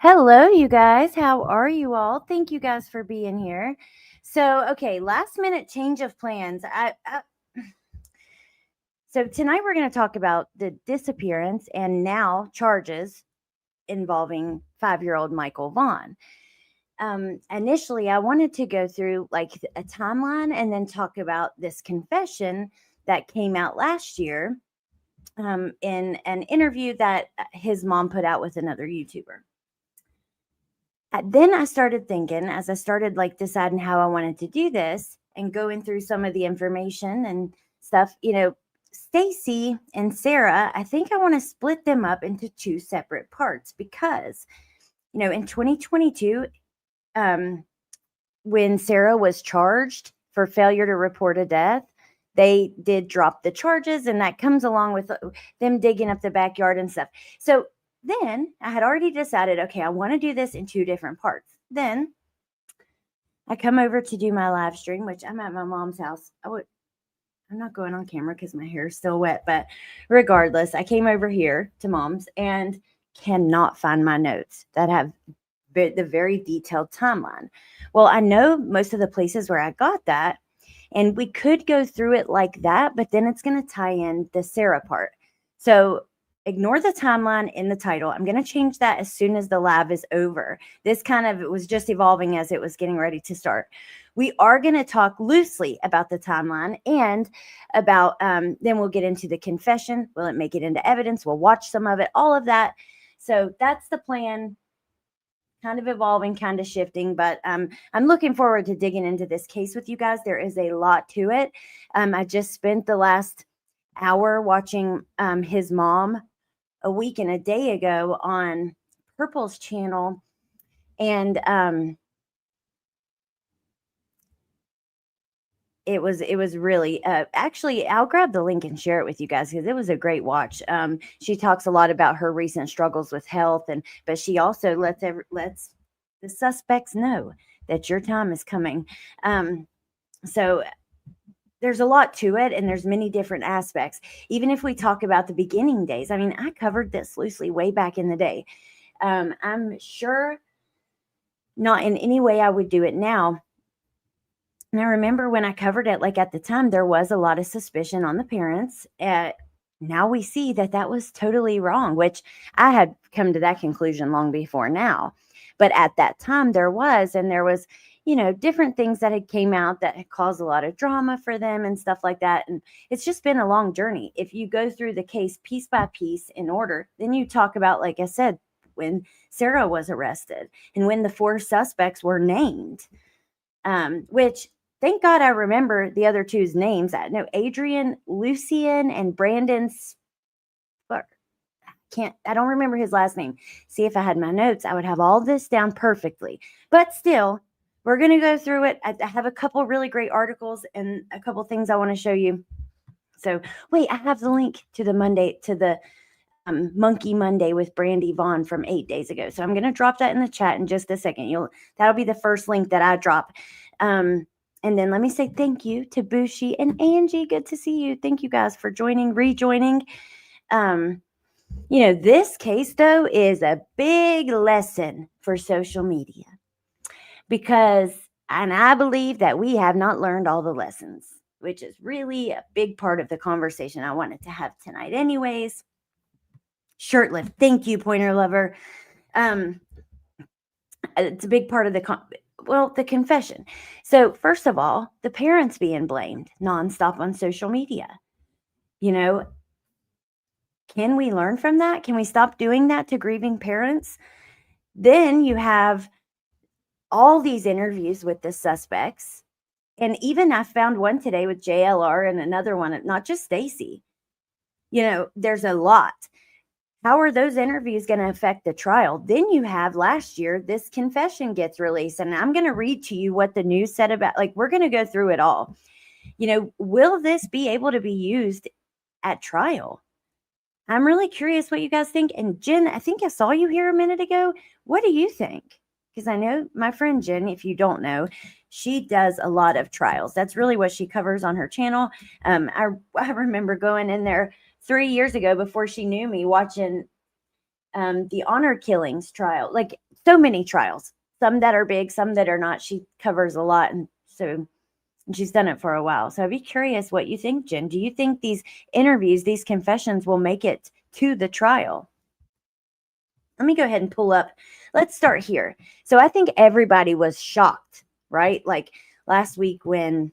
Hello, you guys. How are you all? Thank you guys for being here. So, okay, last minute change of plans. So tonight we're going to talk about the disappearance and now charges involving 5-year-old Michael Vaughan. Initially, I wanted to go through like a timeline and then talk about this confession that came out last year in an interview that his mom put out with another YouTuber. Then I started thinking, as I started like deciding how I wanted to do this and going through some of the information and stuff, Stacy and Sarah, I think I want to split them up into two separate parts because, in 2022, when Sarah was charged for failure to report a death, they did drop the charges, and that comes along with them digging up the backyard and stuff. So then I had already decided, okay, I want to do this in two different parts. Then I come over to do my live stream, which I'm at my mom's house. I'm not going on camera because my hair is still wet, but regardless, I came over here to mom's and cannot find my notes that have the very detailed timeline. Well, I know most of the places where I got that, and we could go through it like that, but then it's going to tie in the Sarah part. So ignore the timeline in the title. I'm going to change that as soon as the live is over. This kind of, it was just evolving as it was getting ready to start. We are going to talk loosely about the timeline and about, then we'll get into the confession. Will it make it into evidence? We'll watch some of it, all of that. So that's the plan. Kind of evolving, kind of shifting, but I'm looking forward to digging into this case with you guys. There is a lot to it. I just spent the last hour watching his mom a week and a day ago on Purple's channel, and it was really actually, I'll grab the link and share it with you guys because it was a great watch. She talks a lot about her recent struggles with health, but she also lets the suspects know that your time is coming. So there's a lot to it, and there's many different aspects. Even if we talk about the beginning days, I mean, I covered this loosely way back in the day. I'm sure not in any way I would do it now. And I remember when I covered it, like at the time, there was a lot of suspicion on the parents. Now we see that that was totally wrong, which I had come to that conclusion long before now. But at that time, there was different things that had came out that had caused a lot of drama for them and stuff like that. And it's just been a long journey. If you go through the case piece by piece in order, then you talk about, like I said, when Sarah was arrested and when the 4 suspects were named, which thank God I remember the other two's names. I know Adrian, Lucian, and Brandon. I don't remember his last name. See, if I had my notes, I would have all this down perfectly. But still, we're going to go through it. I have a couple really great articles and a couple things I want to show you. So wait, I have the link to the Monkey Monday with Brandy Vaughan from 8 days ago. So I'm going to drop that in the chat in just a second. That'll be the first link that I drop. And then let me say thank you to Bushi and Angie. Good to see you. Thank you guys for rejoining. This case, though, is a big lesson for social media and I believe that we have not learned all the lessons, which is really a big part of the conversation I wanted to have tonight anyways. Shirtlift. Thank you, Pointer Lover. It's a big part of the confession. So first of all, the parents being blamed nonstop on social media. Can we learn from that? Can we stop doing that to grieving parents? Then you have all these interviews with the suspects. And even I found one today with JLR and another one, not just Stacy. There's a lot. How are those interviews going to affect the trial? Then you have last year, this confession gets released. And I'm going to read to you what the news said about, we're going to go through it all. Will this be able to be used at trial? I'm really curious what you guys think. And Jen, I think I saw you here a minute ago. What do you think? Because I know my friend Jen, if you don't know, she does a lot of trials. That's really what she covers on her channel. I remember going in there 3 years ago before she knew me, watching the honor killings trial, so many trials, some that are big, some that are not. She covers a lot. And she's done it for a while. So I'd be curious what you think, Jen. Do you think these interviews, these confessions will make it to the trial? Let me go ahead and pull up. Let's start here. So I think everybody was shocked, right? Like last week when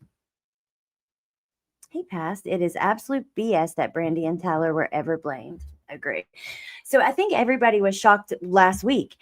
he passed, it is absolute BS that Brandy and Tyler were ever blamed. Agree. So I think everybody was shocked last week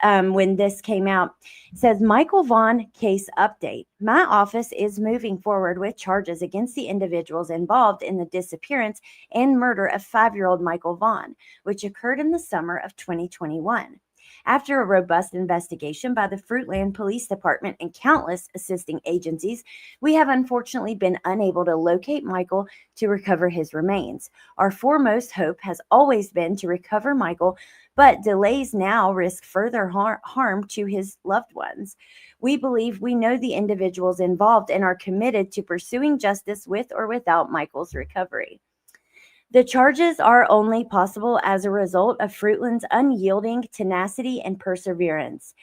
when this came out. It says, Michael Vaughan case update. My office is moving forward with charges against the individuals involved in the disappearance and murder of 5-year-old Michael Vaughan, which occurred in the summer of 2021. After a robust investigation by the Fruitland Police Department and countless assisting agencies, we have unfortunately been unable to locate Michael to recover his remains. Our foremost hope has always been to recover Michael, but delays now risk further harm to his loved ones. We believe we know the individuals involved and are committed to pursuing justice with or without Michael's recovery. The charges are only possible as a result of Fruitland's unyielding tenacity and perseverance.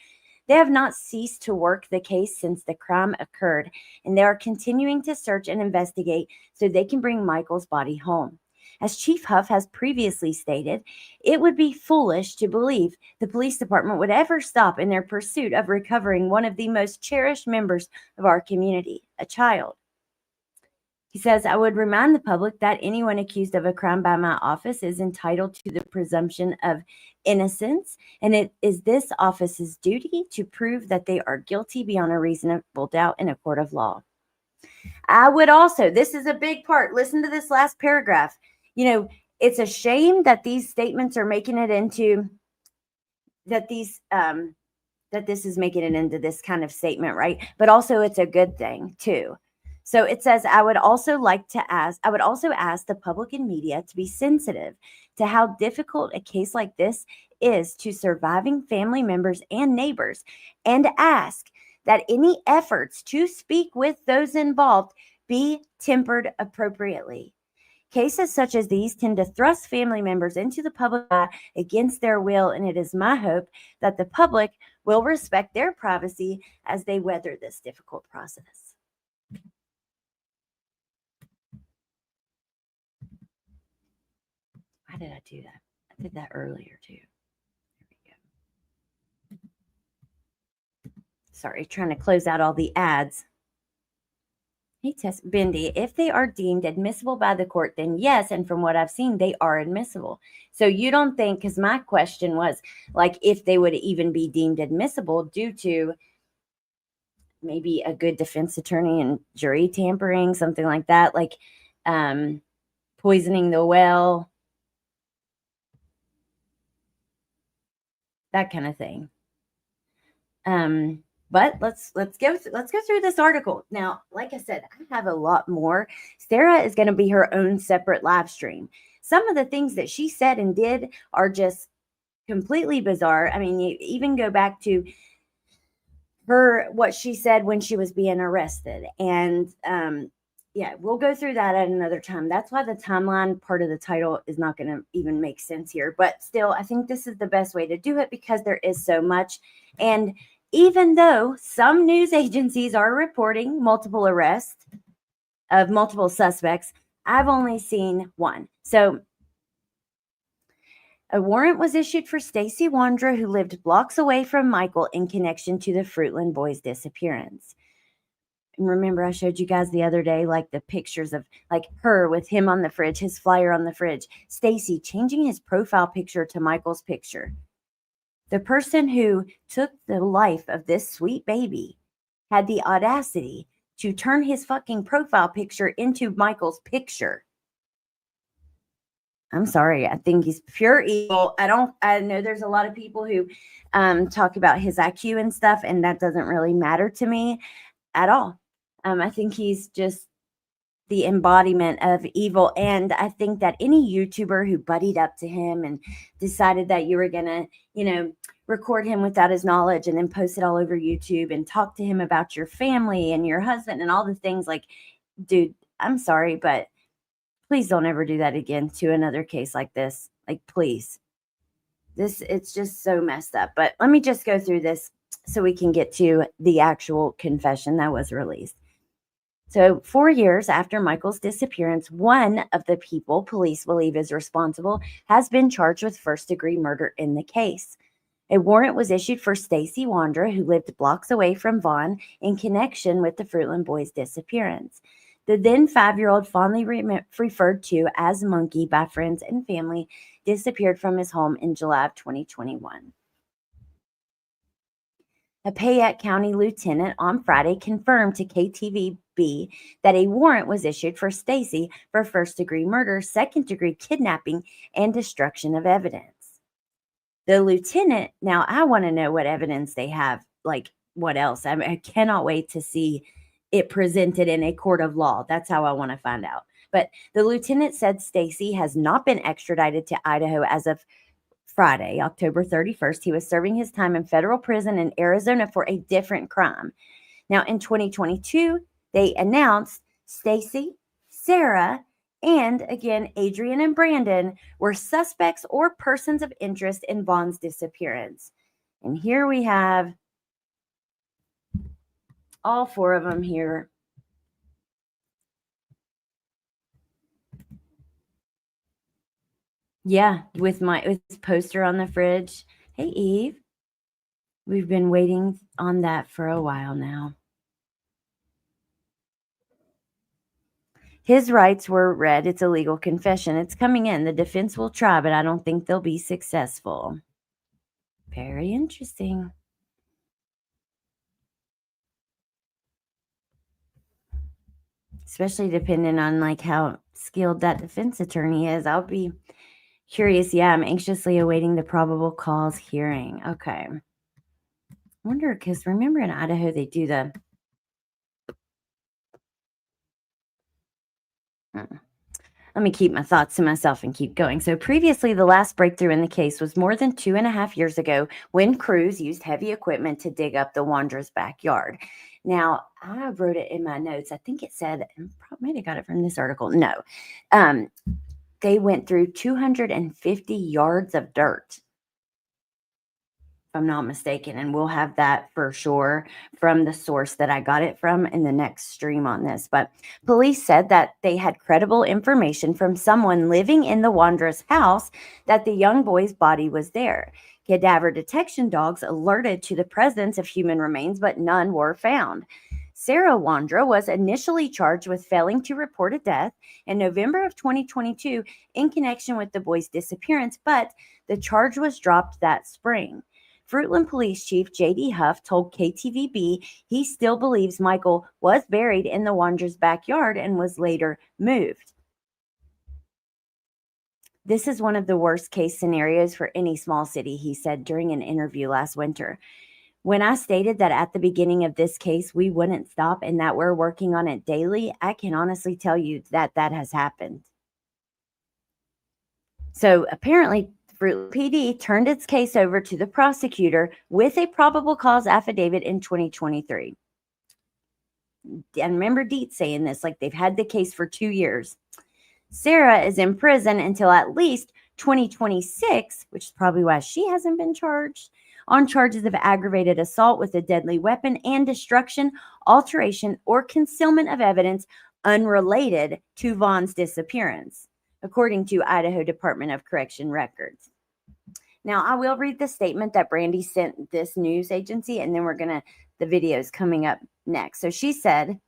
They have not ceased to work the case since the crime occurred, and they are continuing to search and investigate so they can bring Michael's body home. As Chief Huff has previously stated, it would be foolish to believe the police department would ever stop in their pursuit of recovering one of the most cherished members of our community, a child. He says, I would remind the public that anyone accused of a crime by my office is entitled to the presumption of innocence, and it is this office's duty to prove that they are guilty beyond a reasonable doubt in a court of law. I would also, this is a big part, listen to this last paragraph. It's a shame that these statements are making it into, that this is making it into this kind of statement, right? But also it's a good thing too. So it says, I would also ask the public and media to be sensitive to how difficult a case like this is to surviving family members and neighbors, and ask that any efforts to speak with those involved be tempered appropriately. Cases such as these tend to thrust family members into the public eye against their will, and it is my hope that the public will respect their privacy as they weather this difficult process. Why did I do that? I did that earlier too. There we go. Sorry, trying to close out all the ads. Hey, Tess Bendy, if they are deemed admissible by the court, then yes. And from what I've seen, they are admissible. So you don't think, because my question was like, if they would even be deemed admissible due to maybe a good defense attorney and jury tampering, something like that, like poisoning the well, that kind of thing. But let's go through this article. Now, like I said, I have a lot more. Sarah is going to be her own separate live stream. Some of the things that she said and did are just completely bizarre. I mean, you even go back to what she said when she was being arrested. And yeah, we'll go through that at another time. That's why the timeline part of the title is not going to even make sense here. But still, I think this is the best way to do it because there is so much. And even though some news agencies are reporting multiple arrests of multiple suspects, I've only seen one. So a warrant was issued for StaceyWondra, who lived blocks away from Michael in connection to the Fruitland boys' disappearance. And remember, I showed you guys the other day, like the pictures of like her with him on the fridge, his flyer on the fridge, Stacey changing his profile picture to Michael's picture. The person who took the life of this sweet baby had the audacity to turn his fucking profile picture into Michael's picture. I'm sorry. I think he's pure evil. I know there's a lot of people who talk about his IQ and stuff, and that doesn't really matter to me at all. I think he's just the embodiment of evil. And I think that any YouTuber who buddied up to him and decided that you were going to, record him without his knowledge and then post it all over YouTube and talk to him about your family and your husband and all the things, like, dude, I'm sorry, but please don't ever do that again to another case like this. Like, please. It's just so messed up. But let me just go through this so we can get to the actual confession that was released. So, 4 years after Michael's disappearance, one of the people police believe is responsible has been charged with first-degree murder in the case. A warrant was issued for StaceyWondra, who lived blocks away from Vaughan, in connection with the Fruitland boys' disappearance. The then 5-year-old, fondly referred to as Monkey by friends and family, disappeared from his home in July of 2021. A Payette County lieutenant on Friday confirmed to KTVB that a warrant was issued for Stacey for first-degree murder, second-degree kidnapping, and destruction of evidence. The lieutenant, now I want to know what evidence they have, like what else. I cannot wait to see it presented in a court of law. That's how I want to find out. But the lieutenant said Stacey has not been extradited to Idaho as of Friday, October 31st. He was serving his time in federal prison in Arizona for a different crime. Now, in 2022, they announced Stacey, Sarah, and again, Adrian and Brandon were suspects or persons of interest in Vaughn's disappearance. And here we have all four of them here. Yeah, with poster on the fridge. Hey, Eve. We've been waiting on that for a while now. His rights were read. It's a legal confession. It's coming in. The defense will try, but I don't think they'll be successful. Very interesting. Especially depending on like how skilled that defense attorney is. I'll be curious. Yeah, I'm anxiously awaiting the probable cause hearing. Okay. I wonder, because remember in Idaho they do the let me keep my thoughts to myself and keep going. So previously, the last breakthrough in the case was more than 2.5 years ago when crews used heavy equipment to dig up the Wandra's backyard. Now, I wrote it in my notes. I think it said, might have got it from this article. No. They went through 250 yards of dirt, if I'm not mistaken, and we'll have that for sure from the source that I got it from in the next stream on this. But police said that they had credible information from someone living in the Wandra's house that the young boy's body was there. Cadaver detection dogs alerted to the presence of human remains, but none were found. Sarah Wondra was initially charged with failing to report a death in November of 2022 in connection with the boy's disappearance, but the charge was dropped that spring. Fruitland Police Chief J.D. Huff told KTVB he still believes Michael was buried in the Wandra's backyard and was later moved. This is one of the worst case scenarios for any small city, he said during an interview last winter. When I stated that at the beginning of this case we wouldn't stop and that we're working on it daily, I can honestly tell you that that has happened. So apparently, Fruitland PD turned its case over to the prosecutor with a probable cause affidavit in 2023. And remember Deet saying this, like they've had the case for 2 years. Sarah is in prison until at least 2026, which is probably why she hasn't been charged, on charges of aggravated assault with a deadly weapon and destruction, alteration, or concealment of evidence unrelated to Vaughn's disappearance, according to Idaho Department of Correction records. Now, I will read the statement that Brandy sent this news agency, and then the video's coming up next. So she said,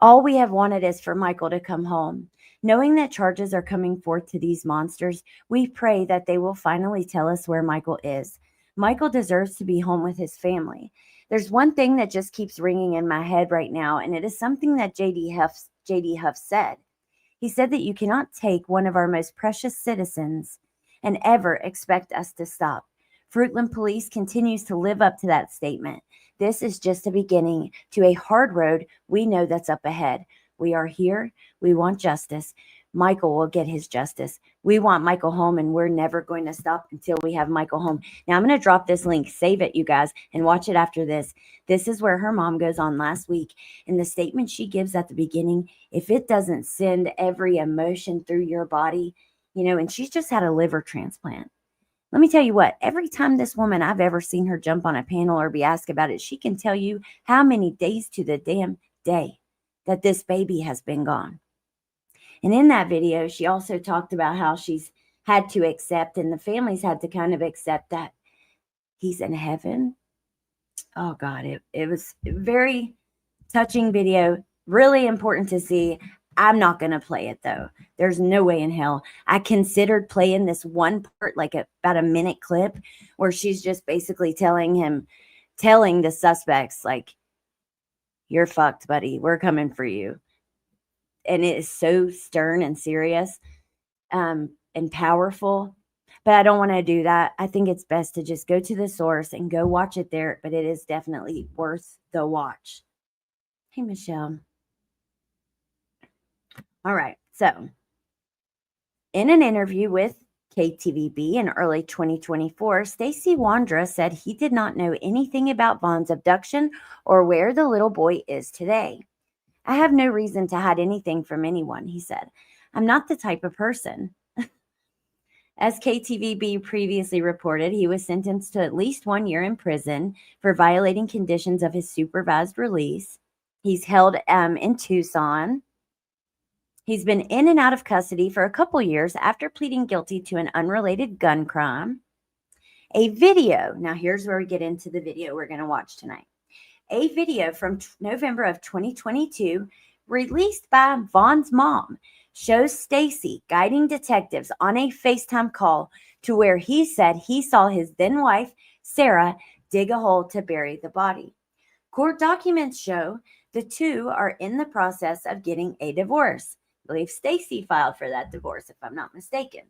all we have wanted is for Michael to come home. Knowing that charges are coming forth to these monsters, we pray that they will finally tell us where Michael is. Michael deserves to be home with his family. There's one thing that just keeps ringing in my head right now, and it is something that J.D. Huff said. He said that you cannot take one of our most precious citizens and ever expect us to stop. Fruitland Police continues to live up to that statement. This is just a beginning to a hard road we know that's up ahead. We are here. We want justice. Michael will get his justice. We want Michael home, and we're never going to stop until we have Michael home. Now, I'm going to drop this link. Save it, you guys, and watch it after this. This is where her mom goes on last week. And the statement she gives at the beginning, if it doesn't send every emotion through your body, and she's just had a liver transplant. Let me tell you what, every time this woman, I've ever seen her jump on a panel or be asked about it, she can tell you how many days to the damn day that this baby has been gone. And in that video, she also talked about how she's had to accept, and the families had to kind of accept that he's in heaven. Oh God, it was a very touching video, really important to see. I'm not going to play it though. There's no way in hell. I considered playing this one part, like about a minute clip where she's just basically telling the suspects, like, you're fucked, buddy. We're coming for you. And it is so stern and serious and powerful. But I don't want to do that. I think it's best to just go to the source and go watch it there. But it is definitely worth the watch. Hey, Michelle. All right. So in an interview with KTVB in early 2024, StaceyWondra said he did not know anything about Vaughan's abduction or where the little boy is today. I have no reason to hide anything from anyone, he said. I'm not the type of person. As KTVB previously reported, he was sentenced to at least 1 year in prison for violating conditions of his supervised release. He's held in Tucson. He's been in and out of custody for a couple years after pleading guilty to an unrelated gun crime. A video, now here's where we get into the video we're going to watch tonight. A video from November of 2022 released by Vaughan's mom shows Stacey guiding detectives on a FaceTime call to where he said he saw his then wife, Sarah, dig a hole to bury the body. Court documents show the two are in the process of getting a divorce. I believe Stacey filed for that divorce, if I'm not mistaken.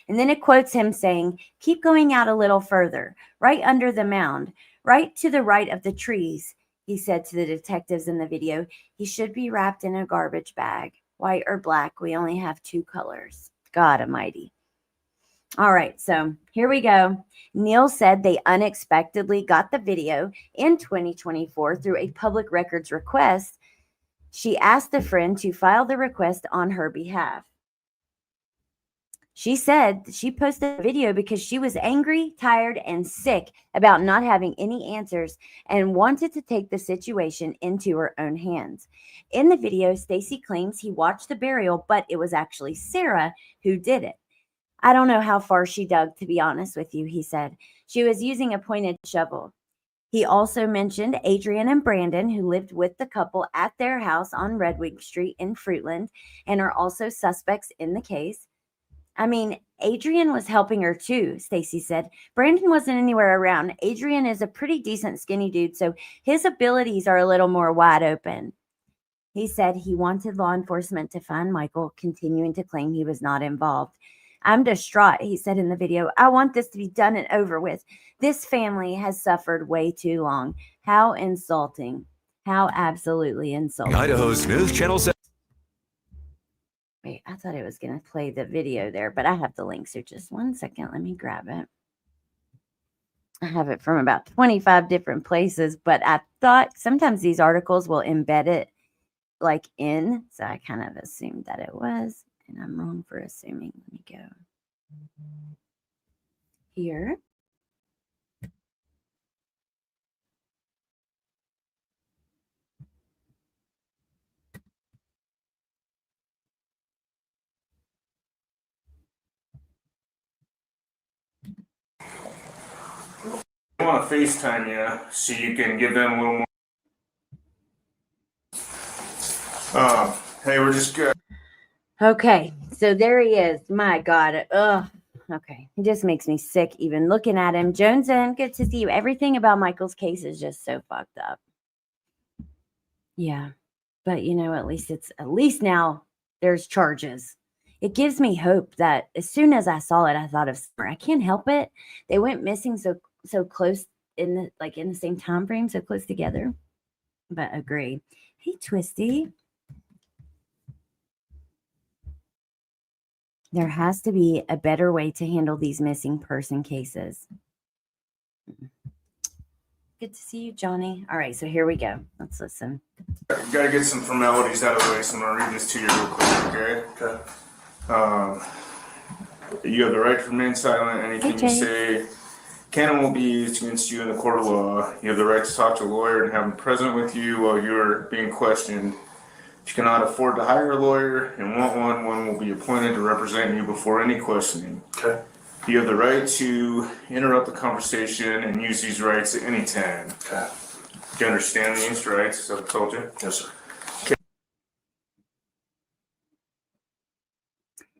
And then it quotes him saying, keep going out a little further, right under the mound, right to the right of the trees, he said to the detectives in the video. He should be wrapped in a garbage bag, white or black. We only have 2 colors. God almighty. All right, so here we go. Neil said they unexpectedly got the video in 2024 through a public records request. She asked a friend to file the request on her behalf. She said she posted a video because she was angry, tired, and sick about not having any answers and wanted to take the situation into her own hands. In the video, Stacey claims he watched the burial, but it was actually Sarah who did it. I don't know how far she dug, to be honest with you, he said. She was using a pointed shovel. He also mentioned Adrian and Brandon, who lived with the couple at their house on Redwig Street in Fruitland and are also suspects in the case. I mean, Adrian was helping her too, Stacey said. Brandon wasn't anywhere around. Adrian is a pretty decent skinny dude, so his abilities are a little more wide open. He said he wanted law enforcement to find Michael, continuing to claim he was not involved. I'm distraught, he said in the video. I want this to be done and over with. This family has suffered way too long. How insulting. How absolutely insulting. Idaho's News Channel 7. Wait, I thought it was going to play the video there, but I have the link. So just 1 second. Let me grab it. I have it from about 25 different places, but I thought sometimes these articles will embed it like in. So I kind of assumed that it was, and I'm wrong for assuming. Let me go here. I want to FaceTime you so you can give them a little more. Hey, we're just good. Okay, so there he is. My God. Ugh. Okay, he just makes me sick even looking at him. Joneson, good to see you. Everything about Michael's case is just so fucked up. Yeah, but you know, at least now there's charges. It gives me hope that as soon as I saw it, I thought of Summer. I can't help it. They went missing so close in the same time frame, so close together. But agree. Hey, Twisty. There has to be a better way to handle these missing person cases. Good to see you, Johnny. All right, so here we go. Let's listen. Gotta get some formalities out of the way, so I'm gonna read this to you real quick, okay? You have the right to remain silent. Anything you Jay. say can and will be used against you in the court of law. You have the right to talk to a lawyer and have him present with you while you're being questioned. If you cannot afford to hire a lawyer and want one will be appointed to represent you before any questioning. Okay. You have the right to interrupt the conversation and use these rights at any time. Okay. Do you understand these rights, as I've told you? Yes, sir.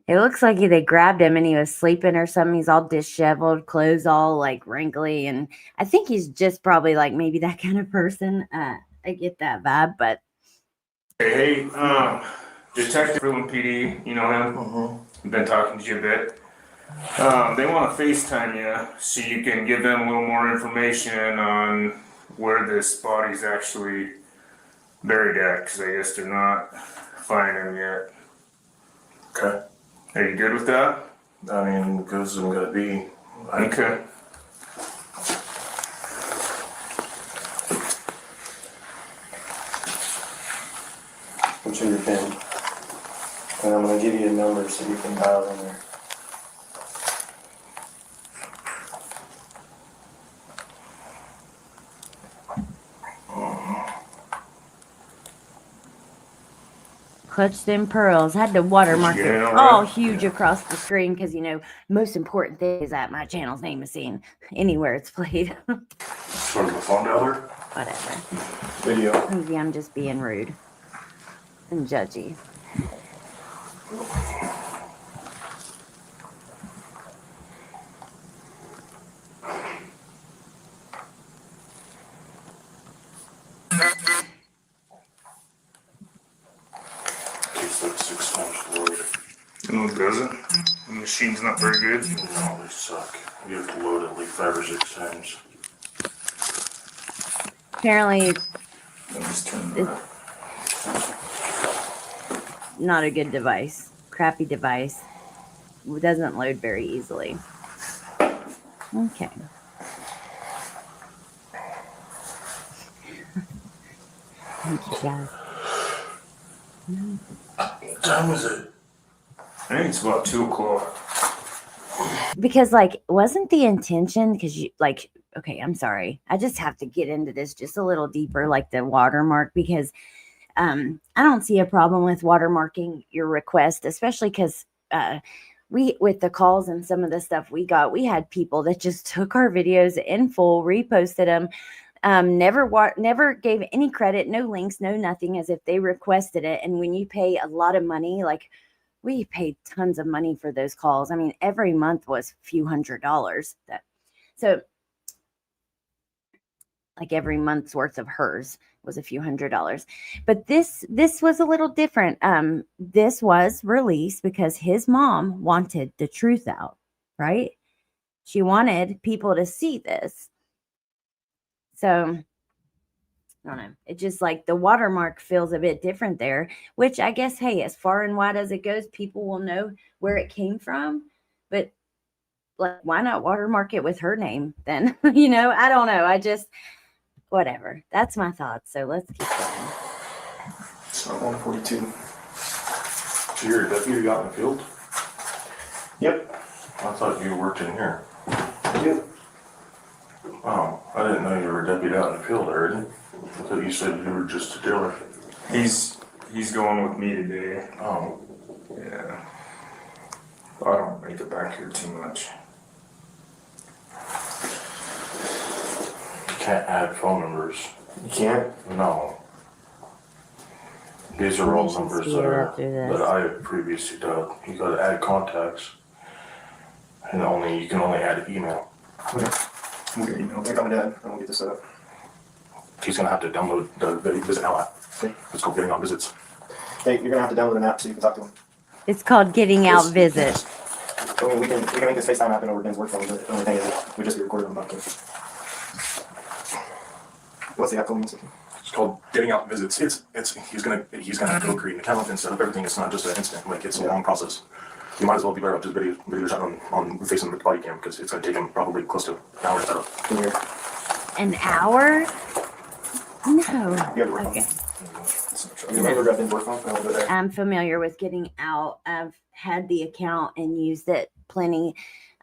It looks like they grabbed him and he was sleeping or something. He's all disheveled, clothes all like wrinkly. And I think he's just probably like maybe that kind of person. I get that vibe, but. Hey, Detective Vaughan PD, you know him? Mm-hmm. I've been talking to you a bit. They want to FaceTime you so you can give them a little more information on where this body's actually buried at, because I guess they're not finding him yet. Okay. Are you good with that? I mean, because I'm gonna be. Okay. What's your pin? And I'm gonna give you a number so you can dial in there. Clutched in pearls. Had to watermark Yeah, it all all right. huge across the screen because, you know, most important thing is that my channel's name is seen anywhere it's played. Sort of a phone dialer? Whatever. Video. Maybe I'm just being rude and judgy. Takes like 6 times to load. No, it doesn't. The machine's not very good. No, they suck. You have to load it like 5 or 6 times. Apparently, Let me just turn it on. not a good device. Crappy device. It doesn't load very easily. Okay. Thank you, guys. What time is it? I think it's about 2 o'clock. Because, like, wasn't the intention, because you, like, okay, I'm sorry. I just have to get into this just a little deeper, like the watermark, because I don't see a problem with watermarking your request, especially because we, with the calls and some of the stuff we got, we had people that just took our videos in full, reposted them, never gave any credit, no links, no nothing, as if they requested it. And when you pay a lot of money, like we paid tons of money for those calls. I mean, every month was a few $100s. So like every month's worth of hers was a few $100s. But this was a little different. This was released because his mom wanted the truth out, right? She wanted people to see this. So I don't know. It just like the watermark feels a bit different there, which I guess, hey, as far and wide as it goes, people will know where it came from. But like, why not watermark it with her name then? You know, I don't know. I just, whatever. That's my thoughts. So let's keep going. It's not 142. So you're a deputy out in the field? Yep. I thought you worked in here. Yep. Oh, I didn't know you were a deputy out in the field, Aaron. I thought you said you were just a dealer. He's going with me today. Oh, Yeah. I don't make it back here too much. you can't add phone numbers. You can't? No. These are all Permission numbers to that do this. I have previously done. You gotta add contacts. And you can only add email. Okay. We'll get email. I got my dad. And we'll get this set up. He's gonna have to download the Visit Now app. Okay. It's called Getting On Visits. Hey, you're gonna have to download an app so you can talk to him. It's called Getting Out Visit. I mean, we can make this FaceTime happen over Ben's work phone, but the only thing is we just get recorded on the podcast. What's the app called? It's called Getting Out Visits. He's gonna have to go create an account and set up everything. It's not just an instant. Like, it's a long process. You might as well be better off just video shot on facing the body cam, because it's gonna take him probably close to an hour to set up. Can you hear? An hour? No. You have to work on Okay. it. You remember Ben's work phone over there? I'm familiar with getting out. I've had the account and used it plenty.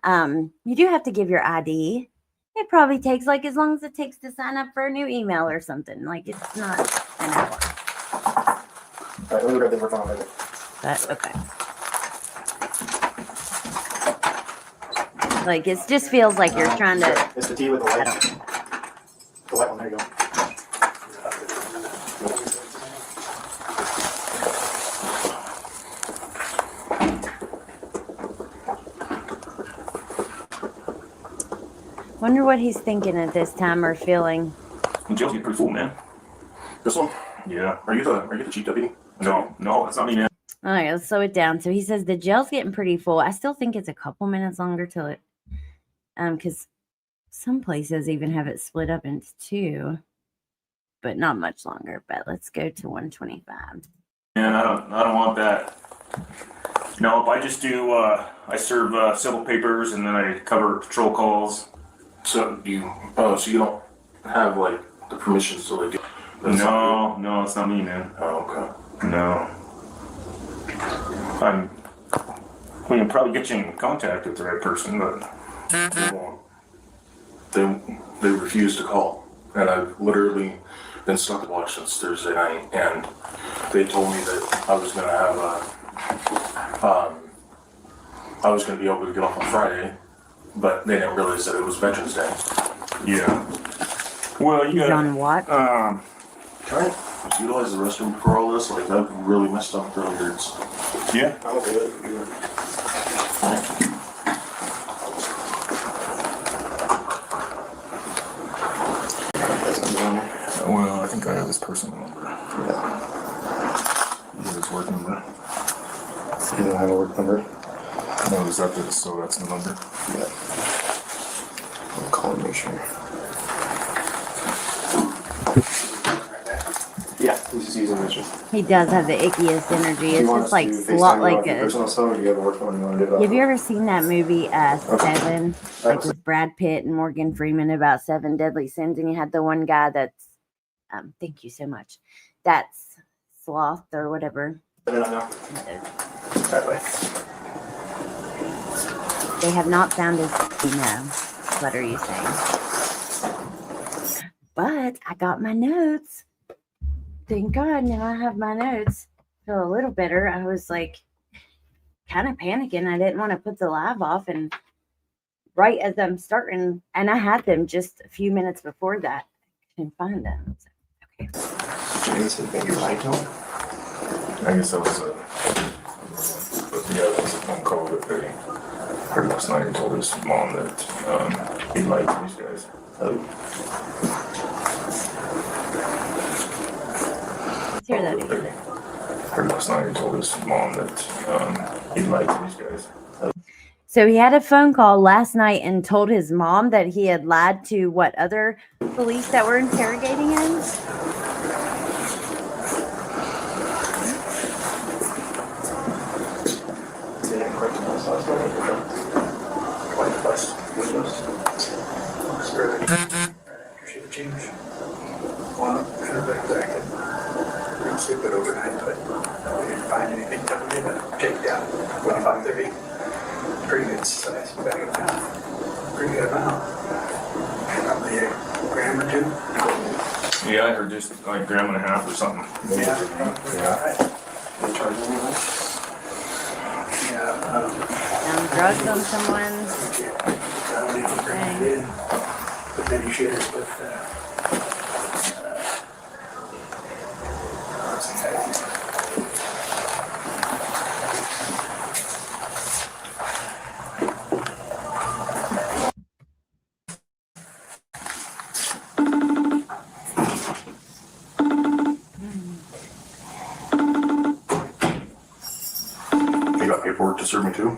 You do have to give your ID. It probably takes like as long as it takes to sign up for a new email or something. Like it's not an hour. Alright, let me grab Ben's work phone over there. But okay. Like it just feels like you're trying to. It's the T with the I white. don't. The white one, there you go. Wonder what he's thinking at this time or feeling. The jail's getting pretty full, man. This one? Yeah. Are you the chief deputy? No, that's not me, man. All right, let's slow it down. So he says the jail's getting pretty full. I still think it's a couple minutes longer till it, because some places even have it split up into two, but not much longer. But let's go to 125. Man, I don't want that. No, if I just do, I serve civil papers and then I cover patrol calls. So you don't have like the permissions to like do. No, it's not me, man. Oh, okay. No. We can probably get you in contact with the right person, but They refused to call, and I've literally been stuck at watch since Thursday night. And they told me that I was gonna have I was gonna be able to get off on Friday, but they didn't realize that it was Veterans Day. yeah. Well, you He's got on what? Can I just utilize the restroom for all this? Like I've really messed up billiards. yeah. I'm okay with it. Well, I think I have his personal number. Yeah. His work number. You don't have a work number? No, is that so that's the number? Yeah. I'll call and make sure. Yeah, he's just using this. He does have the ickiest energy. Do It's you want just us like to slot FaceTime you like off your a. personal cell, or do you have a work phone you want to do that? Have you ever seen that movie Seven, like Alright. with Brad Pitt and Morgan Freeman about 7 deadly sins? And you had the one guy that's, thank you so much, that's sloth or whatever. No. That way. They have not found his. No, what are you saying? But I got my notes. Thank God, now I have my notes. Feel a little better. I was like kind of panicking. I didn't want to put the live off, and right as I'm starting, and I had them just a few minutes before that. I couldn't find them. So, okay. James had been your light on? I guess that was that was a phone call that they heard last night. He told his mom that he liked these guys. Oh. Let's hear that again. Heard last night. He told his mom that he liked these guys. So he had a phone call last night and told his mom that he had lied to what other police that were interrogating him. They didn't correct him last night, white bus windows. Should have changed. Well, should have been exacted. We don't sleep it overnight, but we didn't find anything that we didn't take down. 2530. Pretty good size bag of pound. Pretty good amount. Probably a gram or two. Yeah, I heard just like a gram and a half or something. Yeah. They charge anything? Yeah. Drugs on someone. I don't even bring it in. But then he shares with, You got paperwork to serve me too?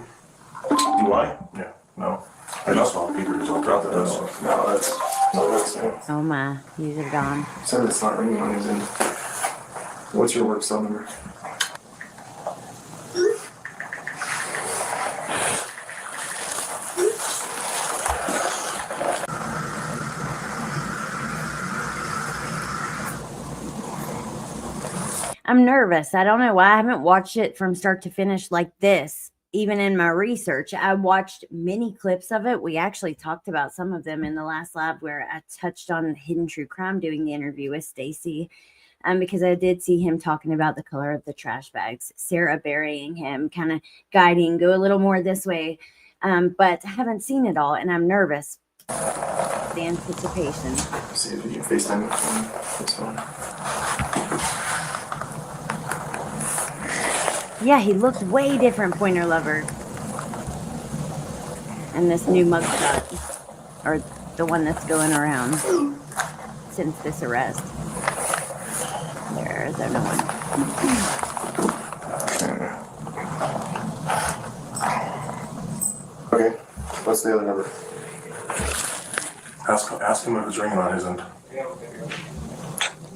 Do I? Yeah. No. I just saw papers all throughout the house. No, that's no. Oh my, these are gone. Said it's not ringing on his end. What's your work cell number? I'm nervous. I don't know why. I haven't watched it from start to finish like this. Even in my research, I watched many clips of it. We actually talked about some of them in the last lab where I touched on Hidden True Crime doing the interview with Stacey. Because I did see him talking about the color of the trash bags, Sarah burying him, kind of guiding, go a little more this way. But I haven't seen it all, and I'm nervous. The anticipation. See if we can FaceTime it from this phone. Yeah, he looked way different, Pointer Lover. And this new mugshot, or the one that's going around since this arrest. There's Arizona one. Okay, what's the other number? Ask him if it's ringing on his end.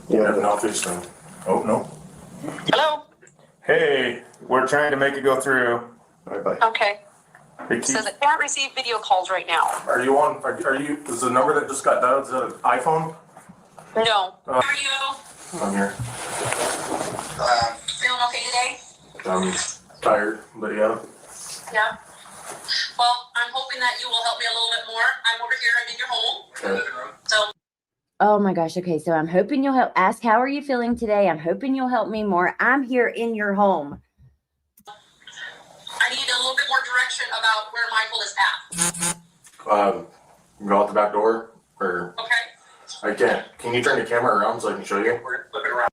Yeah, No FaceTime. Oh, no. Hello? Hey, we're trying to make it go through. all right, bye. Okay. It says it can't receive video calls right now. Are you on, are you, is the number that just got dialed, is that an iPhone? No. How are you? I'm here. Feeling okay today? I'm tired, but yeah. Yeah. Well, I'm hoping that you will help me a little bit more. I'm over here. I'm in your home. Okay. So, Oh my gosh. Okay. So I'm hoping you'll help. Ask, how are you feeling today? I'm hoping you'll help me more. I'm here in your home. I need a little bit more direction about where Michael is at. Go out the back door, or Okay? I can't. Can you turn the camera around so I can show you? We're flipping around.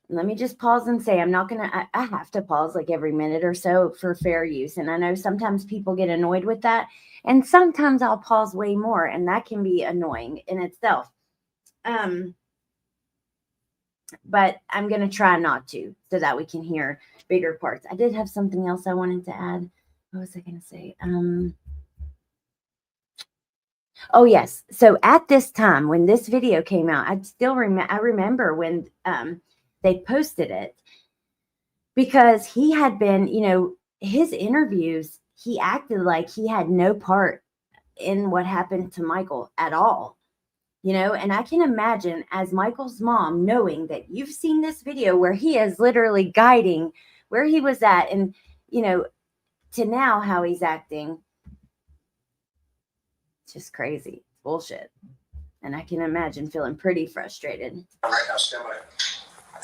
Let me just pause and say, I'm not going to, I have to pause like every minute or so for fair use. And I know sometimes people get annoyed with that. And sometimes I'll pause way more, and that can be annoying in itself. But I'm going to try not to, so that we can hear bigger parts. I did have something else I wanted to add. What was I going to say? Oh yes. So at this time, when this video came out, I remember when, they posted it, because he had been, his interviews, he acted like he had no part in what happened to Michael at all, and I can imagine as Michael's mom, knowing that you've seen this video where he is literally guiding where he was at, and, to now how he's acting. It's just crazy. It's bullshit. And I can imagine feeling pretty frustrated. All right, now stand by.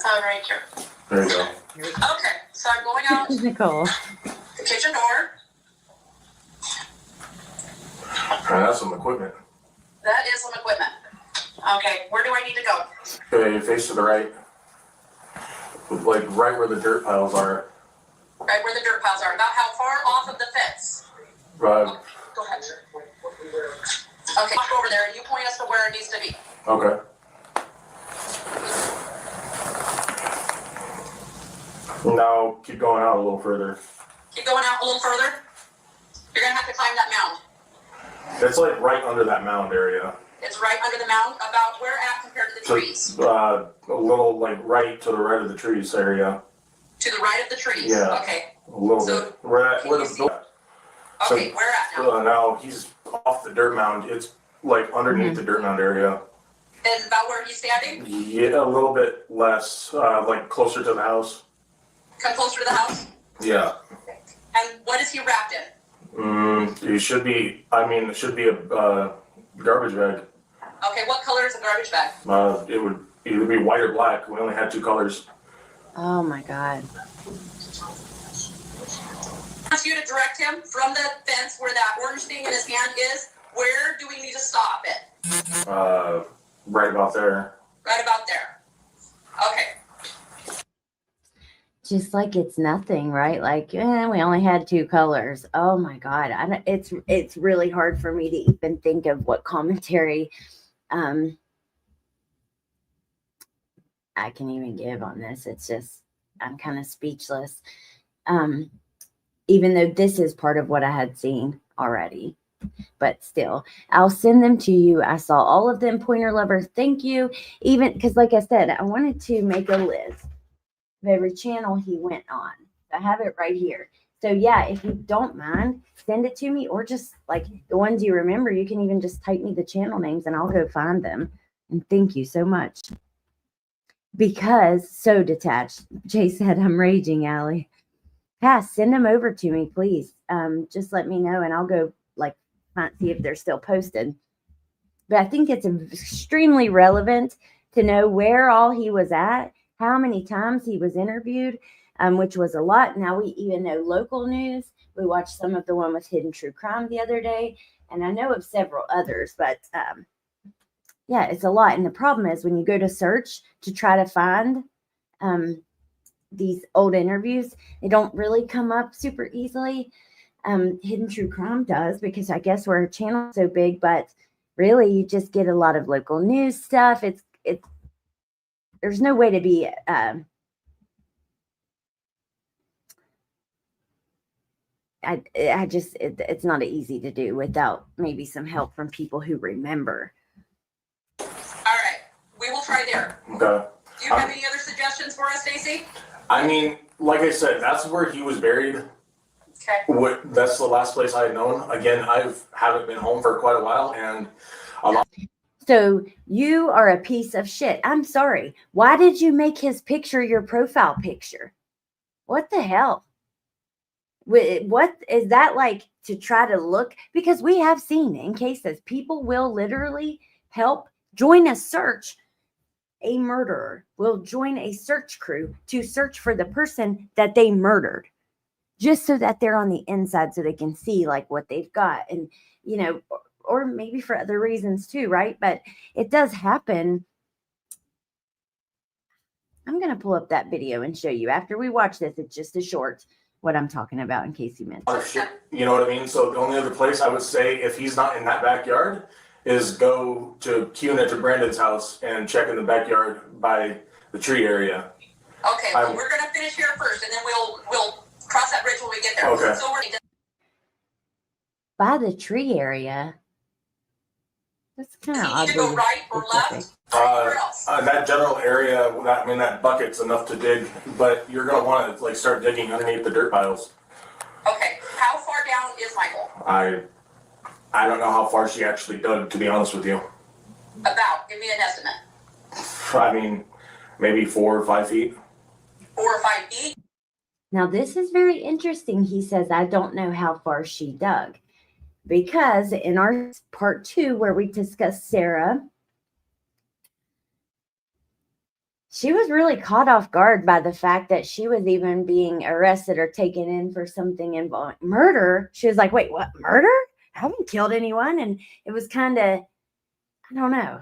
All right, here. There you go. Okay, so I'm going out Nicole. the kitchen door. Alright, that's some equipment. That is some equipment. Okay, where do I need to go? Okay, face to the right. Like right where the dirt piles are. Right where the dirt piles are. About how far off of the fence? Right. Go ahead. Okay, walk over there and you point us to where it needs to be. Okay. Now keep going out a little further. Keep going out a little further. You're gonna have to climb that mound. It's like right under that mound area. It's right under the mound, about where at compared to the trees? So, a little like right to the right of the trees area. To the right of the trees? Yeah. Okay. A little So, bit. Where can where you the see? door. Okay, where at now? Now he's off the dirt mound. It's like underneath the dirt mound area. Is about where he's standing? Yeah, a little bit less, like closer to the house. Come closer to the house? Yeah. And what is he wrapped in? It should be. I mean, it should be a garbage bag. Okay, what color is the garbage bag? It would either be white or black. We only had two colors. Oh my God. I want you to direct him from the fence where that orange thing in his hand is. Where do we need to stop it? Right about there. Right about there. Okay. Just like it's nothing, right? Like, we only had two colors. Oh my God. It's really hard for me to even think of what commentary I can even give on this. It's just, I'm kind of speechless. Even though this is part of what I had seen already. But still, I'll send them to you. I saw all of them, Pointer Lover. Thank you. Even because, like I said, I wanted to make a list of every channel he went on. I have it right here. So yeah, if you don't mind, send it to me, or just like the ones you remember, you can even just type me the channel names and I'll go find them. And thank you so much. because so detached. Jay said, I'm raging, Allie. Cass, send them over to me, please. Just let me know and I'll go see if they're still posted. But I think it's extremely relevant to know where all he was at, how many times he was interviewed, which was a lot. Now we even know local news. We watched some of the one with Hidden True Crime the other day, and I know of several others, but yeah, it's a lot. And the problem is when you go to search to try to find these old interviews, they don't really come up super easily. Hidden True Crime does, because I guess our channel is so big, but really you just get a lot of local news stuff. It's there's no way to be it's not easy to do without maybe some help from people who remember. All right, we will try there. Okay. Do you have any other suggestions for us, Stacy? I mean, like I said, that's where he was buried. Okay. That's the last place I had known. Again, haven't been home for quite a while, and a lot. So you are a piece of shit. I'm sorry. Why did you make his picture your profile picture? What the hell? What is that like to try to look? Because we have seen in cases, people will literally help join a search. A murderer will join a search crew to search for the person that they murdered, just so that they're on the inside so they can see like what they've got. And, you know, or maybe for other reasons too, right? But it does happen. I'm going to pull up that video and show you after we watch this. It's just a short what I'm talking about in case you missed it. You know what I mean? So the only other place I would say, if he's not in that backyard, is go to Cuna to Brandon's house and check in the backyard by the tree area. Okay, well, we're gonna finish here first, and then we'll cross that bridge when we get there. Okay. So we're By the tree area. That's kind of odd. to go right or left. Or else. That general area, that bucket's enough to dig, but you're gonna want to start digging underneath the dirt piles. Okay, how far down is Michael? I don't know how far she actually dug, to be honest with you. About, give me an estimate. I mean, maybe 4 or 5 feet. 4 or 5 feet. Now, this is very interesting. He says, I don't know how far she dug. Because in our part 2, where we discussed Sarah, she was really caught off guard by the fact that she was even being arrested or taken in for something involving murder. She was like, wait, what, murder? I haven't killed anyone. And it was kind of, I don't know.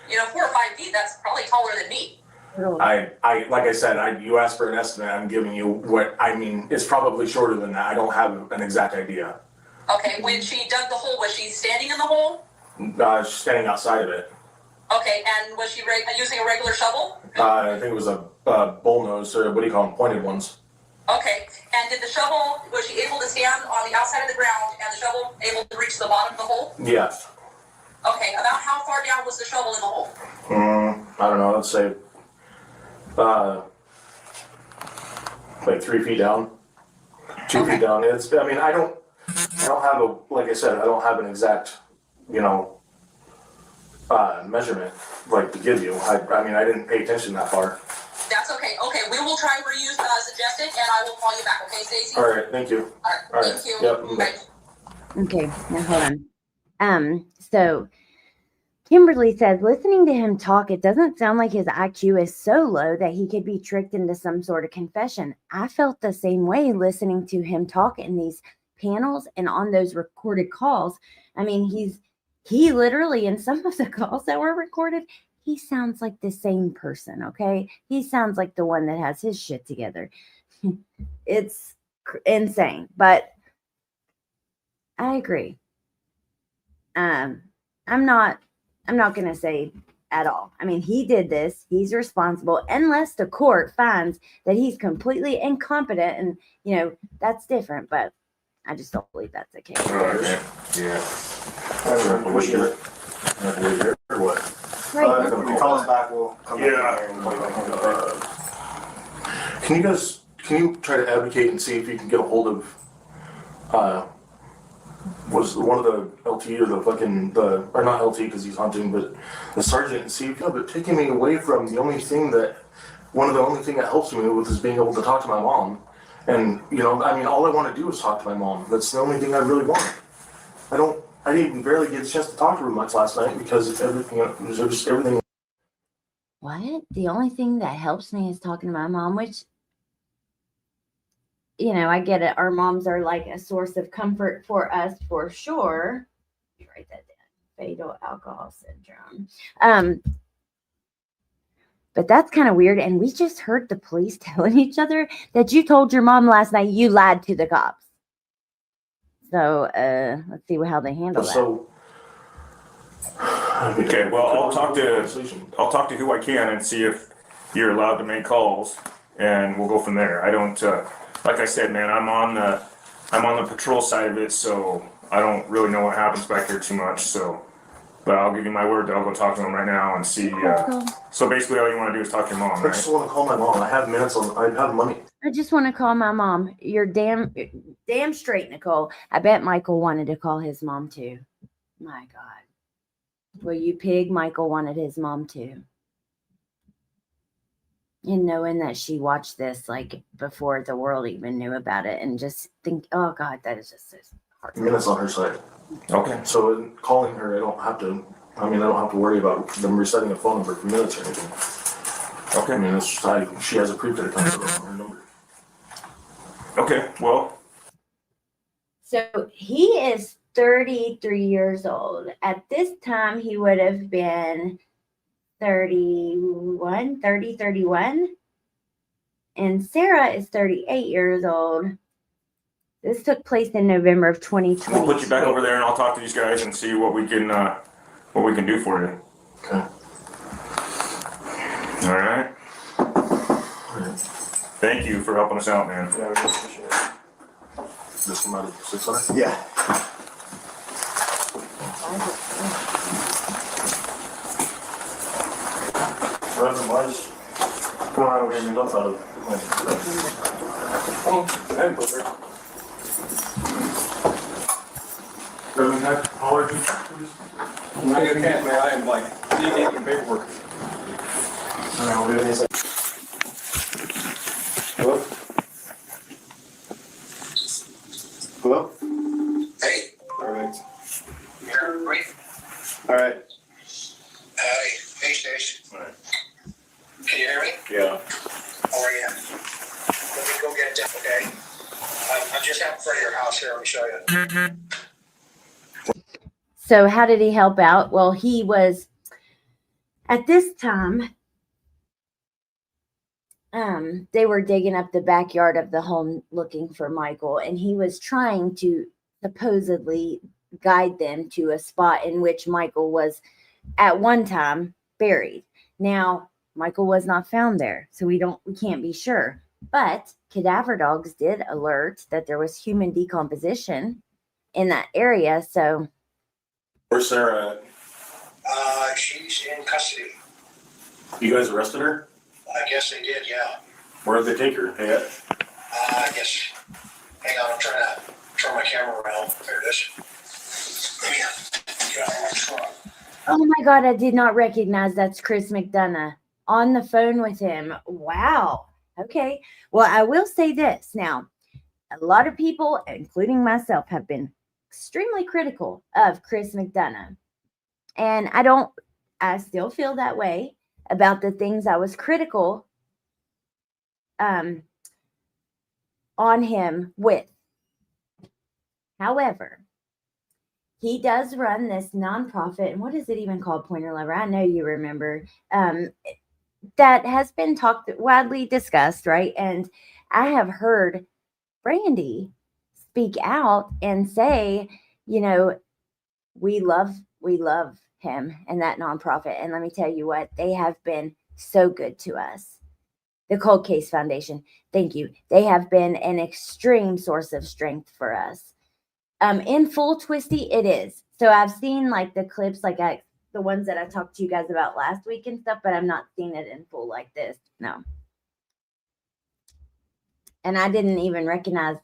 You know, 4 or 5 feet, that's probably taller than me. I like I said, you asked for an estimate. I'm giving you what I mean. It's probably shorter than that. I don't have an exact idea. Okay, when she dug the hole, was she standing in the hole? She's standing outside of it. Okay, and was she using a regular shovel? I think it was a bullnose, or what do you call them, pointed ones. Okay, and did the shovel, was she able to stand on the outside of the ground and the shovel able to reach the bottom of the hole? Yes. Okay, about how far down was the shovel in the hole? I don't know. Let's say like 3 feet down, 2 feet down. I don't have like I said, I don't have an exact, measurement to give you. I didn't pay attention that far. That's okay. Okay, we will try where you suggested, and I will call you back. Okay, Stacey? All right. Thank you. All right. Thank you. Yep. Bye. Okay, now hold on. So Kimberly says, listening to him talk, it doesn't sound like his IQ is so low that he could be tricked into some sort of confession. I felt the same way listening to him talk in these panels and on those recorded calls. I mean, he literally, in some of the calls that were recorded, he sounds like the same person, okay? He sounds like the one that has his shit together. It's insane, but I agree. I'm not going to say at all. I mean, he did this. He's responsible unless the court finds that he's completely incompetent. And, that's different. But I just don't believe that's the case. Yeah. Or what? Right. If you call us back, we'll come back Yeah. here and call you back. Can you try to advocate and see if you can get a hold of was one of the LT or or not LT because he's hunting, but the sergeant, see, but taking me away from one of the only thing that helps me with is being able to talk to my mom. And, I mean, all I want to do is talk to my mom. That's the only thing I really want. I didn't even barely get a chance to talk to her much last night because everything. What? The only thing that helps me is talking to my mom, which, I get it. Our moms are like a source of comfort for us for sure. You write that down. Fatal alcohol syndrome. But that's kind of weird. And we just heard the police telling each other that you told your mom last night you lied to the cops. So let's see how they handle that. So, Okay, well, I'll talk to who I can and see if you're allowed to make calls, and we'll go from there. I don't, like I said, man, I'm on the patrol side of it, so I don't really know what happens back here too much. So, but I'll give you my word that I'll go talk to him right now and see. So basically, all you want to do is talk to your mom, I right? just want to call my mom. I have money. I just want to call my mom. You're damn straight, Nicole. I bet Michael wanted to call his mom too. My God. Well, you pig, Michael wanted his mom too. And knowing that she watched this like before the world even knew about it, and just think, oh God, that is just so hard. Minutes on her side. Okay. So in calling her, I don't have to worry about them resetting a phone number for minutes or anything. Okay. I mean, she has a proof that it comes from her number. Okay. Well. So he is 33 years old. At this time, he would have been 31. And Sarah is 38 years old. This took place in November of 2020. We'll put you back over there, and I'll talk to these guys and see what we can do for you. Okay. All right. Thank you for helping us out, man. Yeah, we appreciate it. This come out of 600? Yeah. Reverend Wise. Come on over here and dump out of Reverend Heck, holler at you, please. No, you can't, man. I am like knee-deep in paperwork. All right, I'll be there. Hello? Hello? Hey, Perfect. you're great. All right. Hey, Stace. All right. Can you hear me? Yeah. How are you? Let me go get it, okay? I'm just out in front of your house here. Let me show you. So how did he help out? Well, he was at this time, they were digging up the backyard of the home looking for Michael, and he was trying to supposedly guide them to a spot in which Michael was at one time buried. Now, Michael was not found there, so we can't be sure. But cadaver dogs did alert that there was human decomposition in that area. So Where's Sarah at? She's in custody. You guys arrested her? I guess they did, yeah. Where did they take her? Hey, I guess. Hang on, I'm trying to turn my camera around. There it is. Let me get out of my truck. oh my God, I did not recognize that's Chris McDonough on the phone with him. Wow. Okay. Well, I will say this. Now, a lot of people, including myself, have been extremely critical of Chris McDonough. And I still feel that way about the things I was critical on him with. However, he does run this nonprofit, and what is it even called, Pointer Lover? I know you remember. That has been widely discussed, right? And I have heard Brandy speak out and say, we love him and that nonprofit. And let me tell you what, they have been so good to us. The Cold Case Foundation, thank you. They have been an extreme source of strength for us. In full twisty, it is. So I've seen like the clips, the ones that I talked to you guys about last week and stuff, but I've not seen it in full like this. No. And I didn't even recognize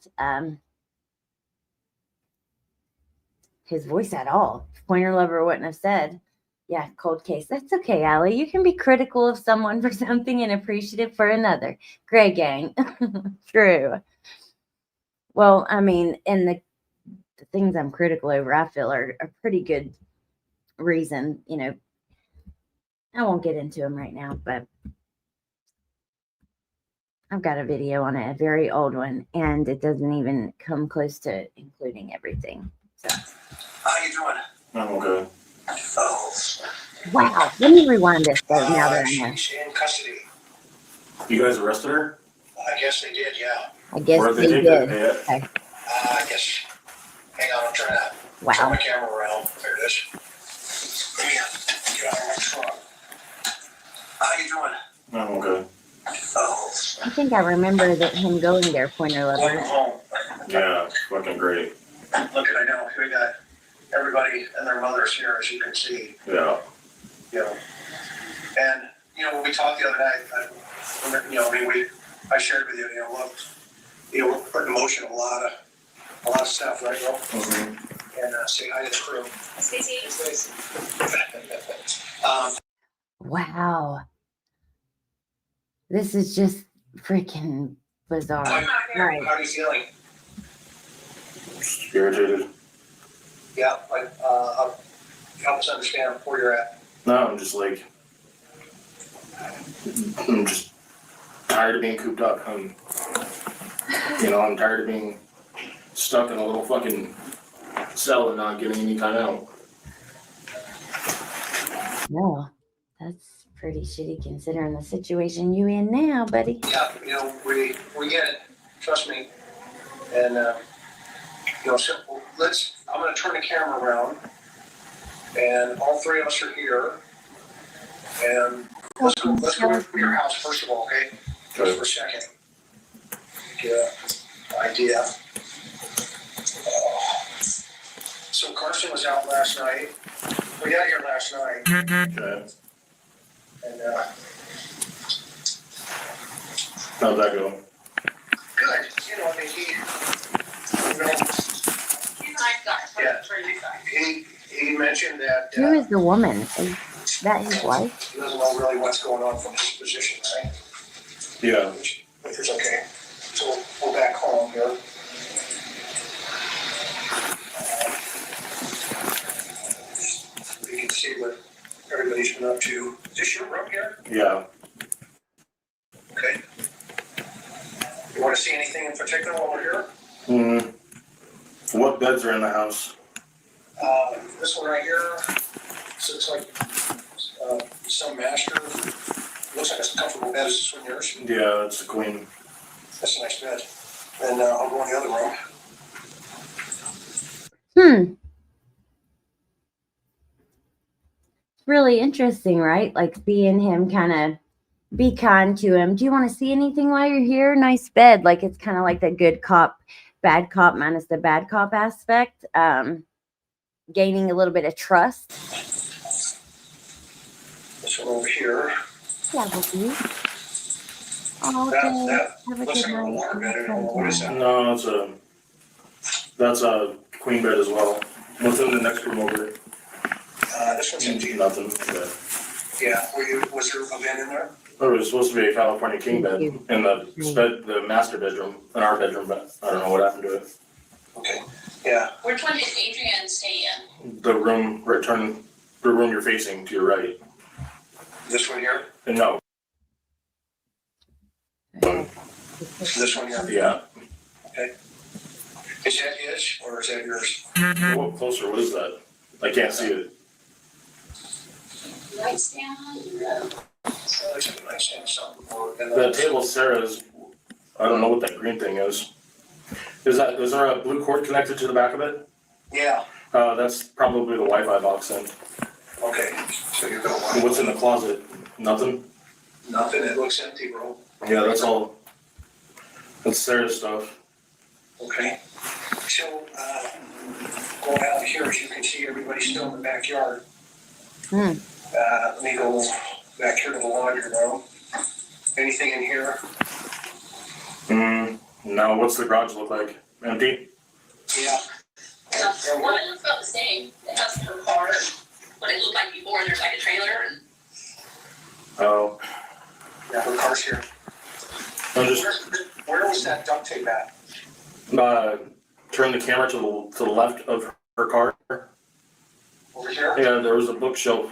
his voice at all. Pointer Lover wouldn't have said, yeah, cold case. That's okay, Allie. You can be critical of someone for something and appreciative for another. Gray gang. True. Well, I mean, and the things I'm critical over, I feel are a pretty good reason. You know, I won't get into them right now, but I've got a video on it, a very old one, and it doesn't even come close to including everything. So, How you doing? I'm okay. Oh, wow. Let me rewind this though, now that I know. she's in custody. You guys arrested her? I guess they did, yeah. I guess Where'd they take did. her? Yeah. Okay. I guess. Hang on, I'm trying to turn Wow. my camera around. There it is. Let me get out of my truck. How you doing? I'm okay. Oh, I think I remember that him going there, Pointer welcome Lover. home. Yeah, fucking great. Look at, I know, we got everybody and their mothers here, as you can see, Yeah. you know. And, you know, when we talked the other night, I shared with you, we're putting in motion a lot of stuff, right, Will? Mm-hmm. And say hi to the crew. Stacey. Wow. This is just freaking bizarre. Right. How are you feeling? Irritated. Yeah, help us understand where you're at. No, I'm just like, I'm just tired of being cooped up. I'm tired of being stuck in a little fucking cell and not getting any time out. No, that's pretty shitty considering the situation you in now, buddy. Yeah, we get it. Trust me. And so I'm gonna turn the camera around, and all three of us are here. And let's go to your house first of all, okay? Just for a second. Get an idea. So Carson was out last night. We got here last night, Okay. and How'd that go? good. He's a nice guy. Yeah. Very nice guy. He mentioned that Who is the woman? Is that his wife? he doesn't know really what's going on from his position, right? Yeah. Which is okay. So we're back home here. We can see what everybody's been up to. Is this your room here? Yeah. Okay. You want to see anything in particular while we're here? Mm-hmm. What beds are in the house? This one right here, so it's like some master. Looks like it's a comfortable bed. Is this one yours? Yeah, it's a queen. That's a nice bed. And I'll go in the other room. Really interesting, right? Like seeing him kind of be kind to him. Do you want to see anything while you're here? Nice bed. Like it's kind of like the good cop, bad cop minus the bad cop aspect. Gaining a little bit of trust. This one over here. Yeah, with you. Oh, That have a looks good like a night. water bed. I don't know what is that. No, that's a queen bed as well. What's in the next room over? This one's empty. Nothing. Okay. Yeah. Was there a bed in there? Oh, it was supposed to be a California king bed in the master bedroom, in our bedroom, but I don't know what happened to it. Okay. Yeah. Which one did Adrian stay in? The room you're facing to your right. This one here. And no. This one here. Yeah. Okay. Is that his or is that yours? Go up closer. What is that? I can't see it. Nightstand? Looks like a nightstand or something. The table Sarah's. I don't know what that green thing is. Is there a blue cord connected to the back of it? Yeah. That's probably the Wi-Fi box then. Okay. So you're going. And what's in the closet? Nothing. Nothing. It looks empty, bro. Yeah, that's all. That's Sarah's stuff. Okay. So, going out here, as you can see, everybody's still in the backyard. Let me go back here to the laundry room. Anything in here? No. What's the garage look like? Empty? Yeah. Well, it looks about the same. It has her car, what it looked like before, and there's like a trailer. And Oh, Yeah, her car's here. I'm just Where was that duct tape at? turn the camera to the left of her car. Over here? Yeah, there was a bookshelf.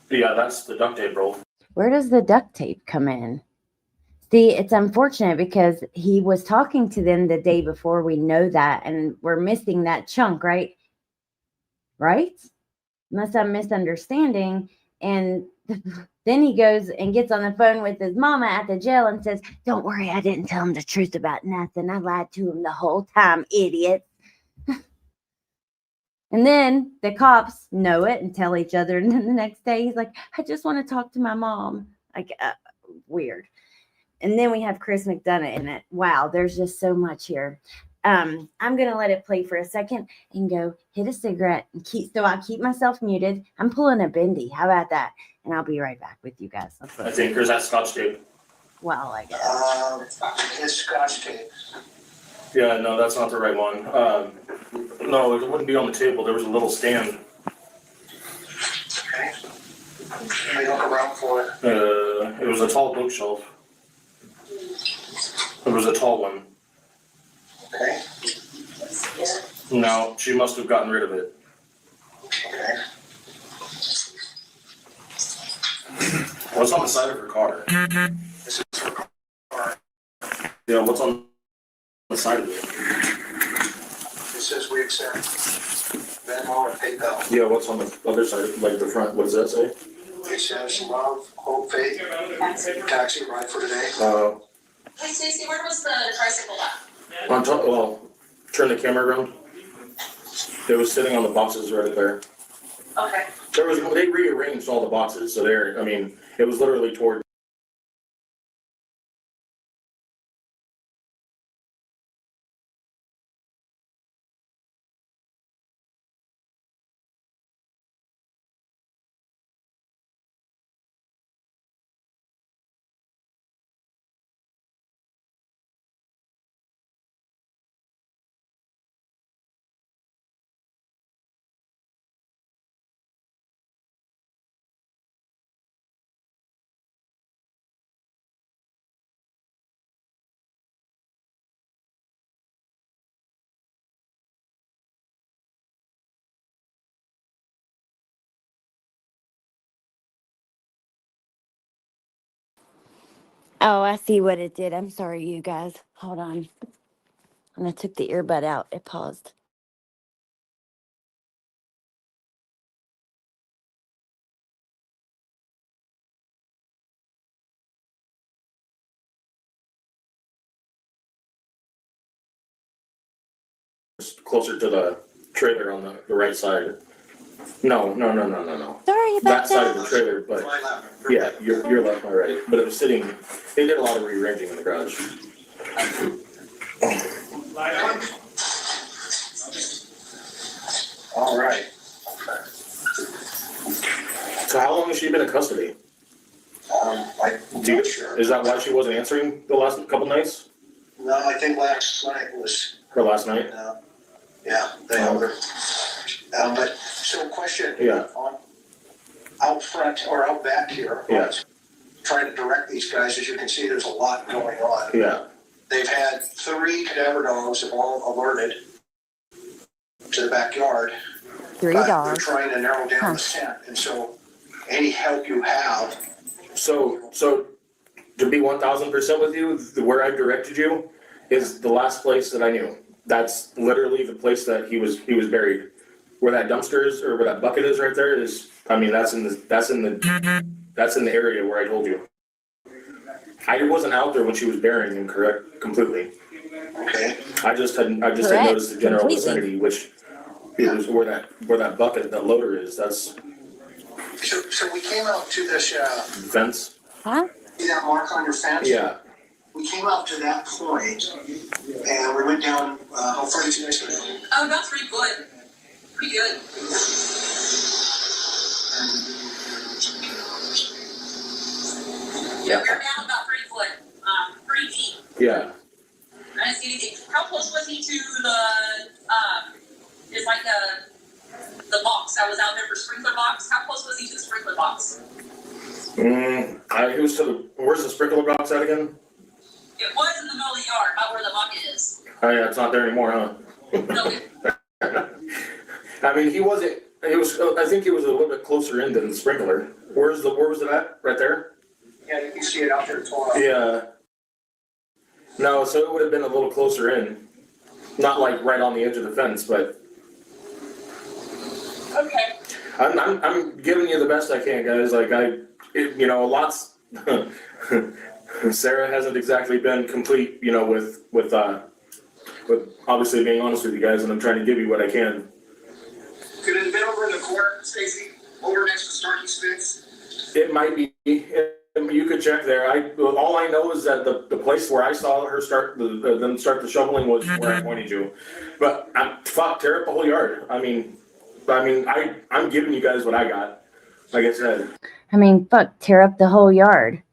Yeah, that's the duct tape roll. Where does the duct tape come in? See, it's unfortunate because he was talking to them the day before. We know that, and we're missing that chunk, right? Right? Unless I'm misunderstanding. And then he goes and gets on the phone with his mama at the jail and says, "Don't worry, I didn't tell him the truth about nothing. I lied to him the whole time, idiot." And then the cops know it and tell each other. And then the next day, he's like, "I just want to talk to my mom." Like, weird. And then we have Chris McDonough in it. Wow, there's just so much here. I'm going to let it play for a second and go hit a cigarette and I'll keep myself muted. I'm pulling a bendy. How about that? And I'll be right back with you guys. I think, or is that Scotch tape? Well, I guess. It's Scotch tape. Yeah, no, that's not the right one. No, it wouldn't be on the table. There was a little stand. Okay. Let me look around for it. It was a tall bookshelf. It was a tall one. Okay. No, she must have gotten rid of it. Okay. What's on the side of her car? This is her car. Yeah, what's on the side of it? It says we accept Venmo and PayPal. Yeah, what's on the other side, like the front? What does that say? It says love, hope, faith, taxi ride for today. Hey, Stacey, where was the tricycle at? On top. Well, turn the camera around. It was sitting on the boxes right there. Okay. They rearranged all the boxes, so there. I mean, it was literally toward. Oh, I see what it did. I'm sorry, you guys. Hold on. When I took the earbud out, it paused. Closer to the trailer on the right side. No. Sorry about That side of that. the trailer, but My left. yeah, your left, my right. But it was sitting. They did a lot of rearranging in the garage. All right. So how long has she been in custody? I'm Do you, not sure. is that why she wasn't answering the last couple nights? No, I think last night was, Or last night? yeah, they held her. But, so question. Yeah. Out front or out back here. Yeah. Trying to direct these guys, as you can see, there's a lot going on. Yeah. They've had 3 cadaver dogs have all alerted to the backyard. 3 but dogs. They're trying to narrow down the scent, and so any help you have. So to be 1000% with you, where I directed you is the last place that I knew. That's literally the place that he was buried. Where that dumpster is, or where that bucket is right there is. I mean, that's in the area where I told you. I wasn't out there when she was burying him, correct? Completely. Okay. I just had Correct. noticed the general Completely. vicinity, which is where that bucket, that loader is. That's So we came out to this, fence. Huh? see that mark on your fence? Yeah. We came out to that point, and we went down, how far did you guys go? Oh, about 3 foot. Pretty good. Yeah. We're down about 3 foot. Pretty deep. Yeah. I didn't see anything. How close was he to the is like the box that was out there for sprinkler box. How close was he to the sprinkler box? It was to the, where's the sprinkler box at again? It was in the middle of the yard, about where the bucket is. Oh yeah, it's not there anymore, huh? No, I mean, he wasn't, it was, I think he was a little bit closer in than the sprinkler. Where was it at? Right there? Yeah, you can see it out there torn up. Yeah. No, so it would have been a little closer in. Not like right on the edge of the fence, but okay. I'm giving you the best I can, guys. Like lots. Sarah hasn't exactly been complete, with obviously being honest with you guys, and I'm trying to give you what I can. Could it have been over in the court, Stacy? Over next to Starkey's fence? It might be. You could check there. All I know is that the place where I saw her start the shoveling was where I pointed you. But tear up the whole yard. I'm giving you guys what I got. Like I said. I mean, fuck, tear up the whole yard.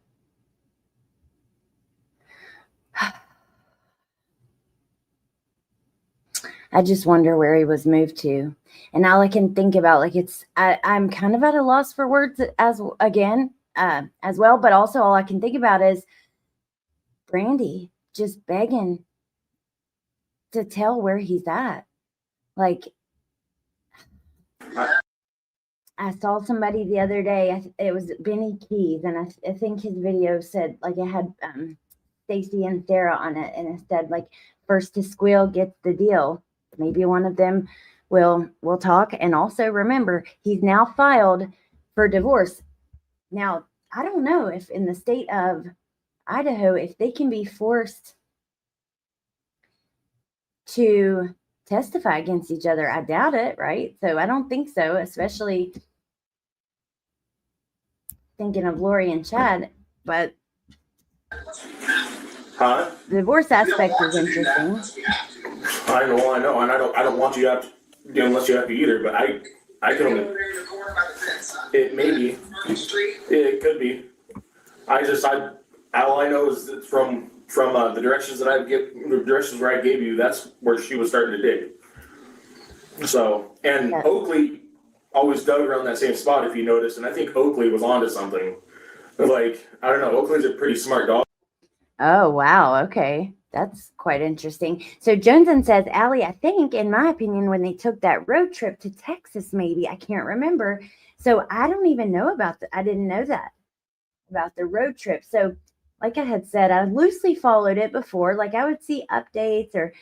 I just wonder where he was moved to. And all I can think about, I'm kind of at a loss for words as well. But also all I can think about is Brandy just begging to tell where he's at. Like, I saw somebody the other day, it was Benny Keys, and I think his video said, like, it had Stacey and Sarah on it, and it said, like, first to squeal gets the deal. Maybe one of them will talk. And also remember, he's now filed for divorce. Now, I don't know if in the state of Idaho, if they can be forced to testify against each other. I doubt it, right? So I don't think so, especially thinking of Lori and Chad. But Huh? the divorce aspect is interesting. I know, and I don't want you to have to, unless you have to either. But I can only. Over there in the corner by the fence, huh? It may be. Market Street? It could be. All I know is that from the directions that the directions where I gave you, that's where she was starting to dig. So, and Yeah. Oakley always dug around that same spot, if you noticed, and I think Oakley was onto something. Like, I don't know, Oakley's a pretty smart dog. Oh, wow. Okay. That's quite interesting. So Joneson says, Allie, I think, in my opinion, when they took that road trip to Texas, maybe, I can't remember. So I don't even know about I didn't know that about the road trip. So like I had said, I loosely followed it before. Like I would see updates or,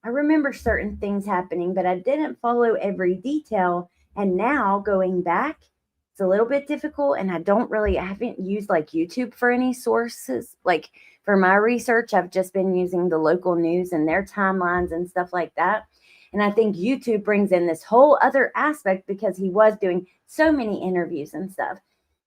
I remember certain things happening, but I didn't follow every detail. And now going back, it's a little bit difficult. And I haven't used like YouTube for any sources. Like for my research, I've just been using the local news and their timelines and stuff like that. And I think YouTube brings in this whole other aspect because he was doing so many interviews and stuff.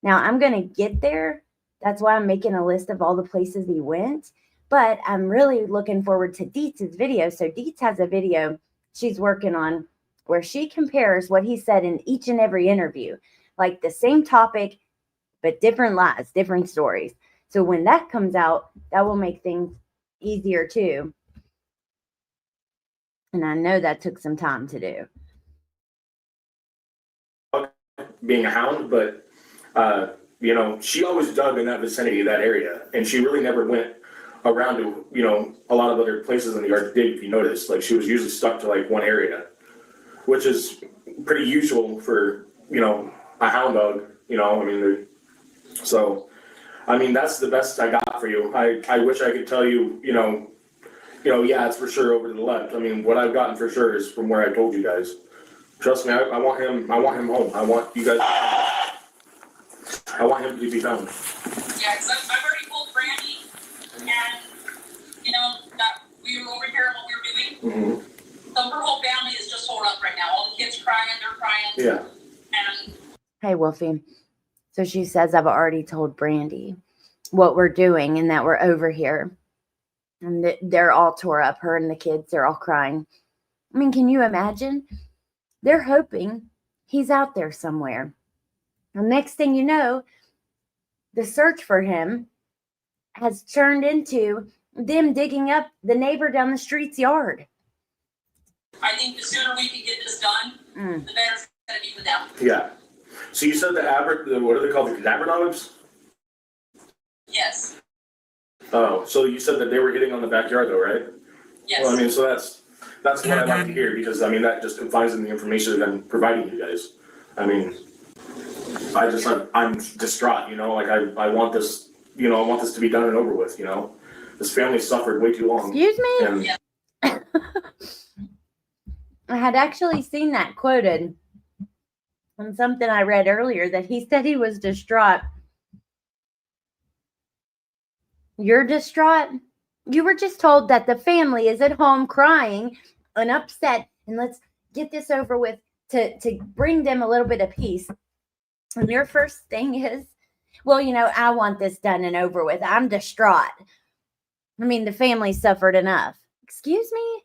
Now I'm going to get there. That's why I'm making a list of all the places he went. But I'm really looking forward to Dietz's video. So Dietz has a video she's working on where she compares what he said in each and every interview. Like the same topic, but different lies, different stories. So when that comes out, that will make things easier too. And I know that took some time to do. Being a hound, but she always dug in that vicinity, that area, and she really never went around to a lot of other places in the yard to dig. If you notice, like she was usually stuck to like one area, which is pretty usual for a hound dog. So that's the best I got for you. I wish I could tell you, yeah, it's for sure over to the left. What I've gotten for sure is from where I told you guys. Trust me, I want him home. I want you guys. I want him to be found. Yeah, because I've already told Brandy, and that we were over here and what we were doing. Mm-hmm. So her whole family is just torn up right now. All the kids crying, they're crying. Yeah. And Hey, Wolfie. So she says, I've already told Brandy what we're doing and that we're over here. And they're all tore up. Her and the kids, they're all crying. Can you imagine? They're hoping he's out there somewhere. The next thing you know, the search for him has turned into them digging up the neighbor down the street's yard. I think the sooner we can get this done, the better it's gonna be for them. Yeah. So you said what are they called? The cadaver dogs? Yes, Oh, so you said that they were hitting on the backyard though, right? yes. Well, I mean, so that's what I like to hear, because I mean that just confines in the information that I'm providing you guys. I mean, I'm distraught, you know, like I want this, you know, I want this to be done and over with, you know. This family suffered way too long. Excuse me? And Yeah. I had actually seen that quoted on something I read earlier that he said he was distraught. You're distraught? You were just told that the family is at home crying and upset, and let's get this over with to bring them a little bit of peace. And your first thing is, well, you know, I want this done and over with. I'm distraught. I mean, the family suffered enough. Excuse me?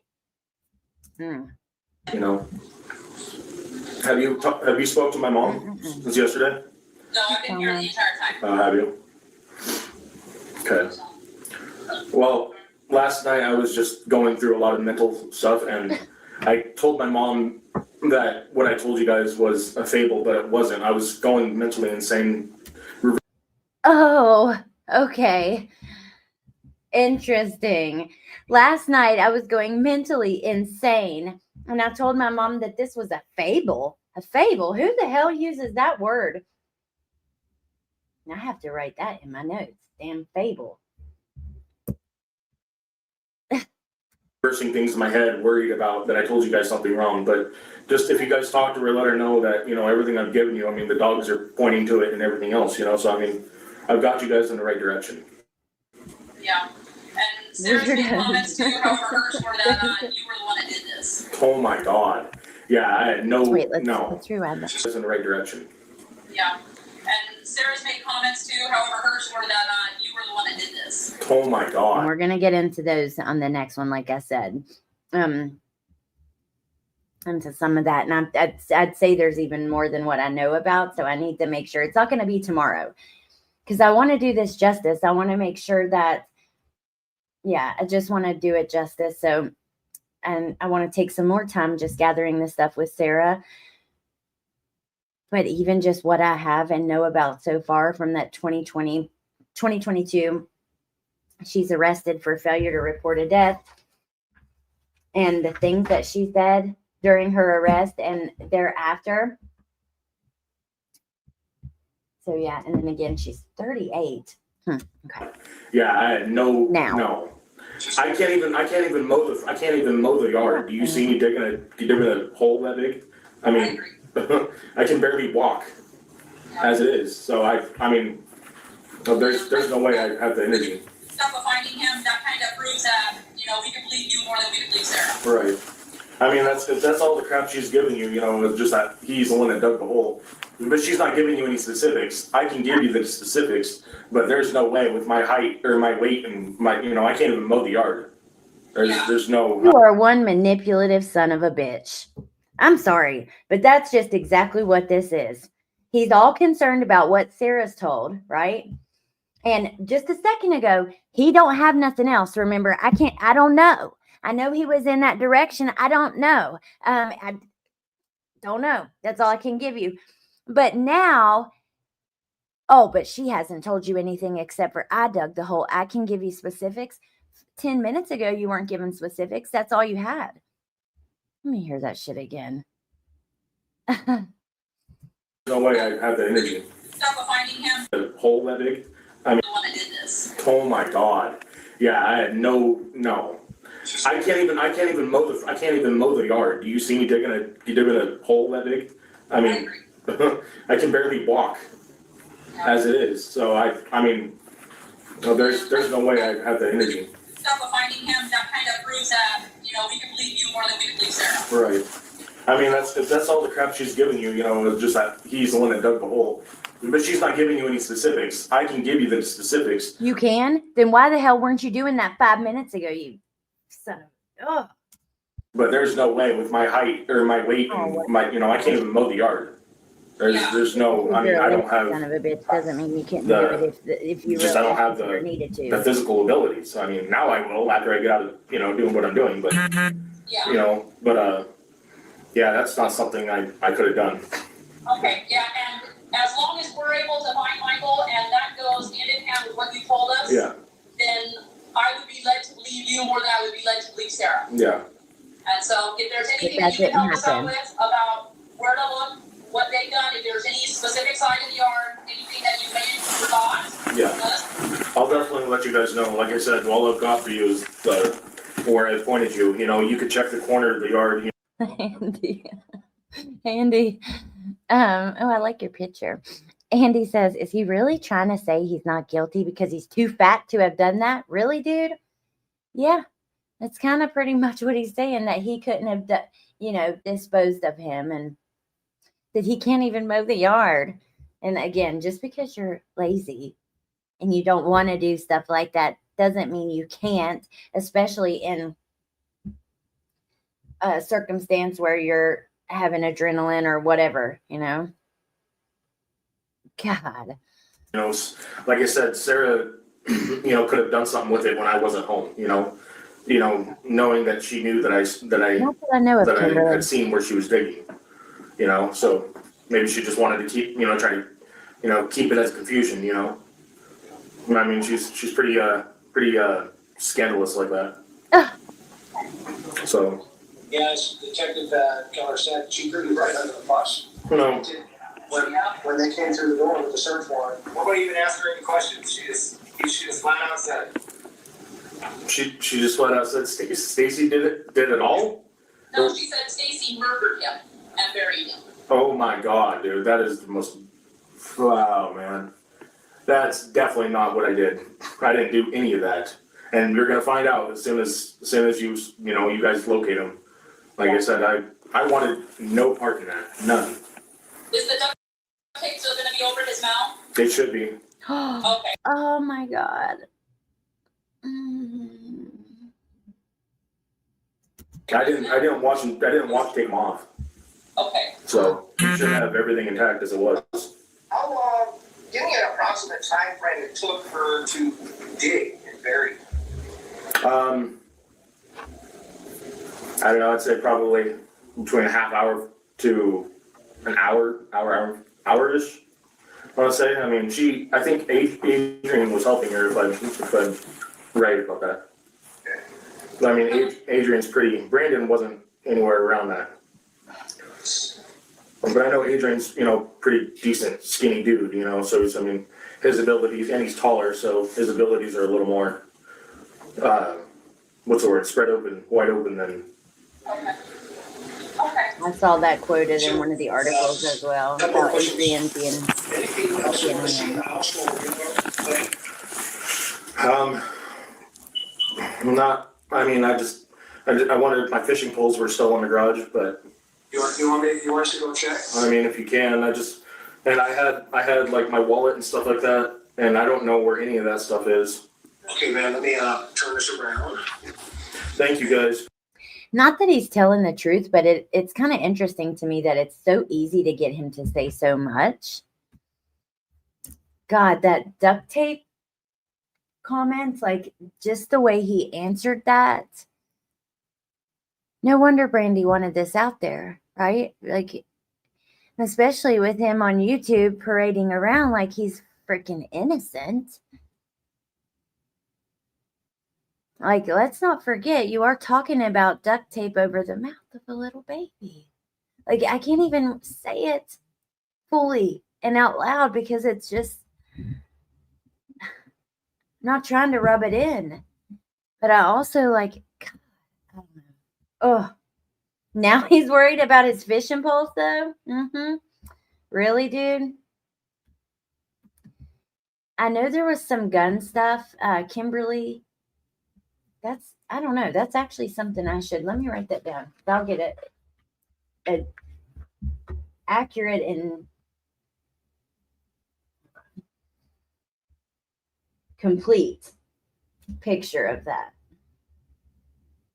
you know, have you spoke to my mom since yesterday? No, I've been here the entire time. Have you? Okay. Well, last night I was just going through a lot of mental stuff, and I told my mom that what I told you guys was a fable, but it wasn't. I was going mentally insane. Oh, okay. Interesting. Last night I was going mentally insane, and I told my mom that this was a fable. A fable? Who the hell uses that word? And I have to write that in my notes. Damn fable. Reversing things in my head, worried about that I told you guys something wrong. But just if you guys talk to her, let her know that, you know, everything I've given you, I mean, the dogs are pointing to it and everything else, you know. So, I mean, I've got you guys in the right direction. Yeah. And Sarah's made comments too, however hers were that you were the one that did this. Oh my God. Yeah, I had no, Wait, no. let's rewind that. She's in the right direction. Yeah. And Sarah's made comments too, however hers were that you were the one that did this. Oh my And God. we're gonna get into those on the next one, like I said. Into some of that, and I'd say there's even more than what I know about, so I need to make sure it's not going to be tomorrow, because I want to do this justice. I want to make sure that, yeah, I just want to do it justice. So, and I want to take some more time just gathering this stuff with Sarah. But even just what I have and know about so far from that 2022, she's arrested for failure to report a death. And the things that she said during her arrest and thereafter. So yeah, and then again, she's 38. Okay. Yeah, I had no. Now. No. I can't even mow the yard. Do you see me digging a hole that big? I mean, I can barely walk as it is. So I mean, there's no way I have the energy. Stuff of finding him, that kind of proves that, you know, we can believe you more than we can believe Sarah. Right. I mean, that's all the crap she's giving you, you know, it's just that he's the one that dug the hole. But she's not giving you any specifics. I can give you the specifics, but there's no way with my height or my weight and my, you know, I can't even mow the yard. There's no. You are one manipulative son of a bitch. I'm sorry, but that's just exactly what this is. He's all concerned about what Sarah's told, right? And just a second ago, he don't have nothing else. Remember, I don't know. I know he was in that direction. I don't know. I don't know. That's all I can give you. But now, but she hasn't told you anything except for I dug the hole. I can give you specifics. 10 minutes ago, you weren't given specifics. That's all you had. Let me hear that shit again. No way I have the energy. Stuff of finding him, The hole that big. I mean, the one that did this. oh my God. Yeah, I had no. I can't even mow the yard. Do you see me digging a hole that big? I mean, I can barely walk as it is. So I mean, there's no way I have the energy. Stuff of finding him, that kind of proves that, you know, we can believe you more than we can believe Sarah. Right. I mean, that's all the crap she's giving you, you know, it's just that he's the one that dug the hole. But she's not giving you any specifics. I can give you the specifics. You can? Then why the hell weren't you doing that 5 minutes ago, you son of... Ugh. But there's no way with my height or my weight and my, you know, I can't even mow the yard. There's no, I mean, I don't have Son of a bitch doesn't mean you can't do it if you just I don't have needed to. the physical abilities. I mean, now I will after I get out of, you know, doing what I'm doing. But Yeah. you know, but, yeah, that's not something I could have done. Okay, yeah, and as long as we're able to find Michael and that goes hand in hand with what you told us, Yeah, then I would be led to believe you more than I would be led to believe Sarah. yeah. And so if there's anything that that you can didn't help us out happen. with about where to look, what they've done, if there's any specific side of the yard, anything that you may forgot, Yeah, I'll definitely let you guys know. Like I said, all I've got for you is where I pointed you. You know, you could check the corner of the yard. Andy. Andy. Oh, I like your picture. Andy says, is he really trying to say he's not guilty because he's too fat to have done that? Really, dude? Yeah. That's kind of pretty much what he's saying, that he couldn't have disposed of him, and that he can't even mow the yard. And again, just because you're lazy and you don't want to do stuff like that doesn't mean you can't, especially in a circumstance where you're having adrenaline or whatever, God. You know, like I said, Sarah, you know, could have done something with it when I wasn't home. You know, knowing that she knew that I Not that I know of, that I Kimberly. had seen where she was digging. You know, so maybe she just wanted to keep, try to, keep it as confusion. You know, I mean, she's pretty scandalous like that. So. Yes, Detective Keller said she threw you right under the bus. No. When they came through the door with the search warrant. Nobody even asked her any questions. She just flat out said it. She just flat out said Stacey did it all? no, she said Stacy murdered him and buried him. Oh my God, dude, that is the most, wow, man. That's definitely not what I did. I didn't do any of that. And you're gonna find out as soon as you guys locate him. Like I said, I wanted no part in that, none. Is the duct tape still gonna be over his mouth? They should be. Okay. Oh my God. Mm. I didn't watch take him off. Okay. So you should have everything intact as it was. How long, give me an approximate time frame it took her to dig and bury? I don't know, I'd say probably between a half hour to an hour-ish. I want to say. I mean, I think Adrian was helping her, if I'm right about that. I mean, Adrian's Brandon wasn't anywhere around that. But I know Adrian's, pretty decent, skinny dude, so his abilities, and he's taller, so his abilities are a little more, wide open than. Okay. Okay. I saw that quoted in one of the articles as well about Adrian being. Anything else you want to see in the house while we're doing? I wanted, my fishing poles were still in the garage, but. You want us to go check? I mean, if you can, I had like my wallet and stuff like that, and I don't know where any of that stuff is. Okay, man, let me turn this around. Thank you, guys. Not that he's telling the truth, but it's kind of interesting to me that it's so easy to get him to say so much. God, that duct tape comment, like just the way he answered that. No wonder Brandy wanted this out there, right? Like, especially with him on YouTube parading around like he's freaking innocent. Like, let's not forget, you are talking about duct tape over the mouth of a little baby. Like, I can't even say it fully and out loud because it's just not trying to rub it in. But I also, like, God, I don't know. Oh, now he's worried about his fishing poles, though? Mm-hmm. Really, dude? I know there was some gun stuff. Kimberly, I don't know. That's actually something let me write that down. I'll get it accurate and complete picture of that.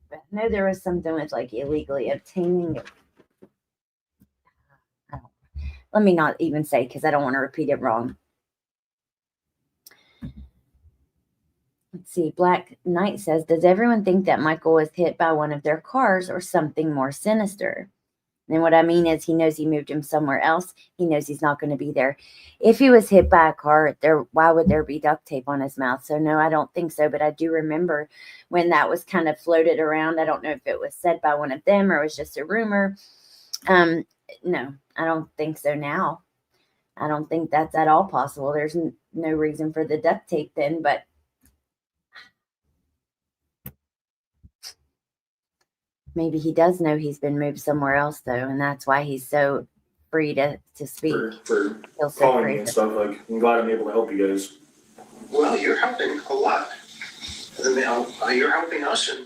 But I know there was something with like illegally obtaining. Let me not even say because I don't want to repeat it wrong. Let's let's see. Black Knight says, does everyone think that Michael was hit by one of their cars or something more sinister? And what I mean is he knows he moved him somewhere else. He knows he's not going to be there. If he was hit by a car, why would there be duct tape on his mouth? So no, I don't think so. But I do remember when that was kind of floated around. I don't know if it was said by one of them or it was just a rumor. No, I don't think so now. I don't think that's at all possible. There's no reason for the duct tape then, but maybe he does know he's been moved somewhere else, though, and that's why he's so free to speak. For Feels so calling free me and to- stuff. Like, I'm glad I'm able to help you guys. Well, you're helping a lot. You're helping us, and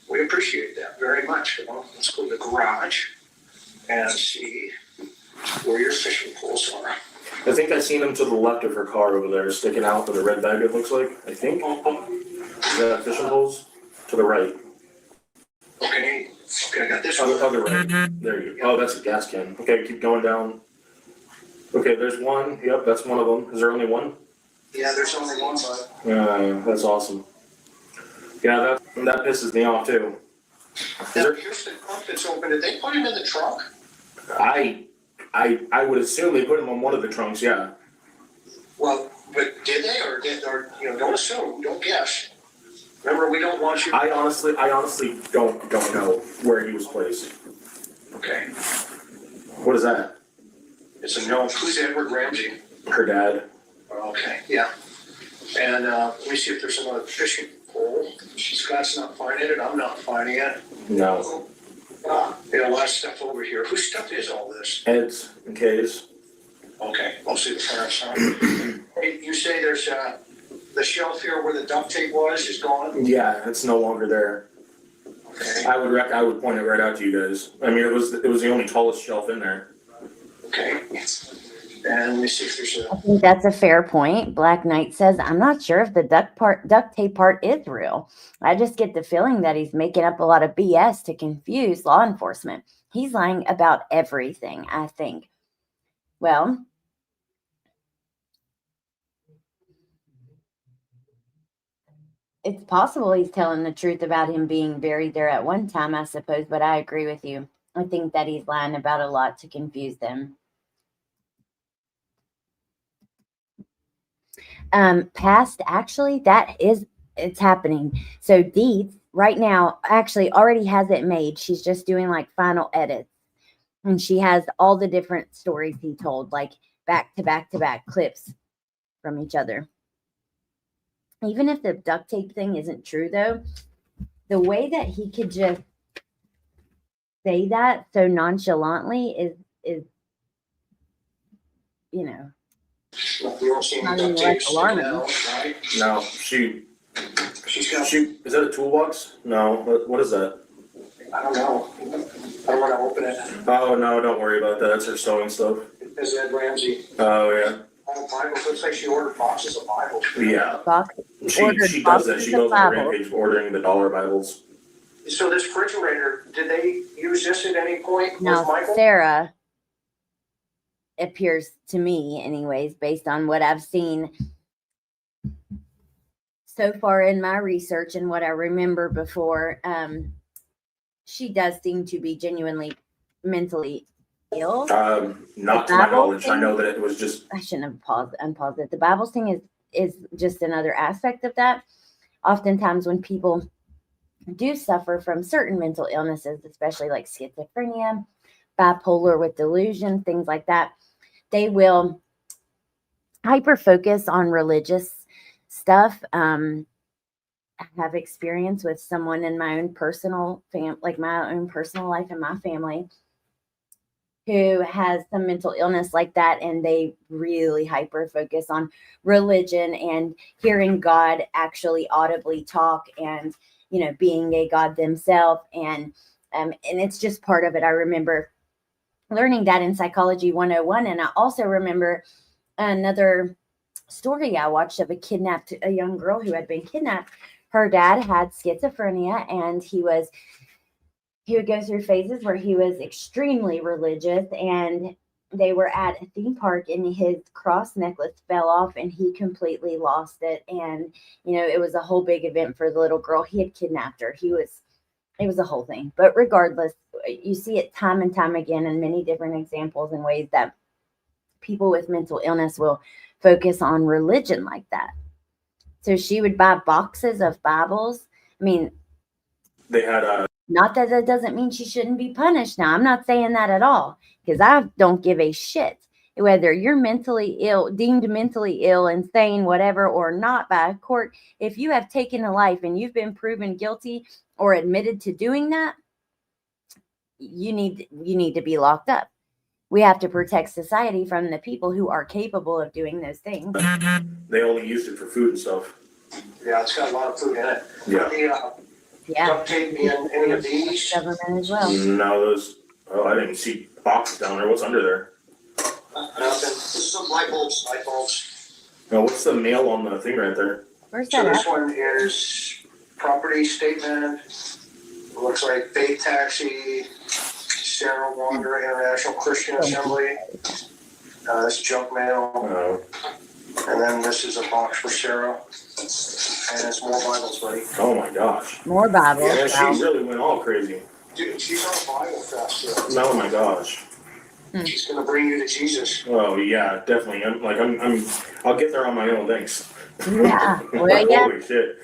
we appreciate that very much. Well, let's go to the garage and see where your fishing poles are. I think I seen him to the left of her car over there, sticking out with a red bag, it looks like. I think. Is that fishing holes? To the right. Okay, I got this On one. the other right. There you go. Oh, that's a gas can. Okay, keep going down. Okay, there's one. Yep, that's one of them. Is there only one? Yeah, there's only one, but That's awesome. Yeah, that pisses me off too. now here's the trunk that's open. Did they put him in the trunk? I would assume they put him on one of the trunks, yeah. Well, but did they, or don't assume, don't guess. Remember, we don't want you. I honestly don't know where he was placed. Okay, What is that? it's a no. Who's Edward Ramsey? Her dad. Okay, yeah. And let me see if there's another fishing pole. Scott's not finding it. I'm not finding it. No. A lot of stuff over here. Whose stuff is all this? Ed's and Kay's. Okay, mostly the parents' huh? Hey, you say there's the shelf here where the duct tape was is gone? Yeah, it's no longer there. Okay, I would point it right out to you guys. I mean, it was the only tallest shelf in there. okay. And let me see if there's I think that's a fair point. Black Knight says, I'm not sure if the duct tape part is real. I just get the feeling that he's making up a lot of BS to confuse law enforcement. He's lying about everything, I think. Well, it's possible he's telling the truth about him being buried there at one time, I suppose, but I agree with you. I think that he's lying about a lot to confuse them. Past, actually, it's happening. So Dee right now actually already has it made. She's just doing like final edits. And she has all the different stories he told, like back to back to back clips from each other. Even if the duct tape thing isn't true, though, the way that he could just say that so nonchalantly is you don't see Not any even duct like tape sticking alarming. out, right? No, She's got, is that a toolbox? No, what is that? I don't know. I don't want to open it. Oh no, don't worry about that. That's her sewing stuff. It's Ed Ramsey. Oh yeah. All the Bibles. Looks like she ordered boxes of Bibles. Yeah. box. She Ordered does that. boxes She of goes on a Bibles. rampage ordering the dollar Bibles. So this refrigerator, did they use this at any point with Now, Michael? Sarah appears to me, anyways, based on what I've seen so far in my research and what I remember before, she does seem to be genuinely mentally ill. Not to my Bible knowledge. I thing? know that it was just. I shouldn't have unpaused it. The Bible thing is just another aspect of that. Oftentimes when people do suffer from certain mental illnesses, especially like schizophrenia, bipolar with delusion, things like that, they will hyper focus on religious stuff. I have experience with someone in my own personal my own personal life and my family who has some mental illness like that, and they really hyper focus on religion and hearing God actually audibly talk and being a God themselves, and it's just part of it. I remember learning that in Psychology 101, and I also remember another story I watched of a young girl who had been kidnapped. Her dad had schizophrenia, and he would go through phases where he was extremely religious, and they were at a theme park and his cross necklace fell off and he completely lost it. And, it was a whole big event for the little girl. He had kidnapped her. It was a whole thing. But regardless, you see it time and time again in many different examples and ways that people with mental illness will focus on religion like that. So she would buy boxes of Bibles. I mean, They had not that that doesn't mean she shouldn't be punished. Now, I'm not saying that at all, because I don't give a shit whether you're mentally ill, deemed mentally ill, insane, whatever, or not by a court. If you have taken a life and you've been proven guilty or admitted to doing that, you need to be locked up. We have to protect society from the people who are capable of doing those things. they only used it for food and stuff. Yeah, it's got a lot of food in it. Yeah. Yeah, Duct tape in any of these? government as well. No, those. Oh, I didn't see boxes down there. What's under there? Nothing. This is some light bulbs. No, what's the mail on the thing right there? Where's So that this at? one is property statement. Looks like faith taxi, StaceyWondra International Christian Assembly. This junk mail. Oh, And then this is a box for Sarah. And it's more Bibles, buddy. oh my gosh. More Bibles. Yeah, Wow. she really went all crazy. Dude, she's on a Bible fast. Oh my gosh. She's gonna bring you to Jesus. Oh yeah, definitely. I'll get there on my own. Thanks. Yeah. Well, yeah. Holy shit.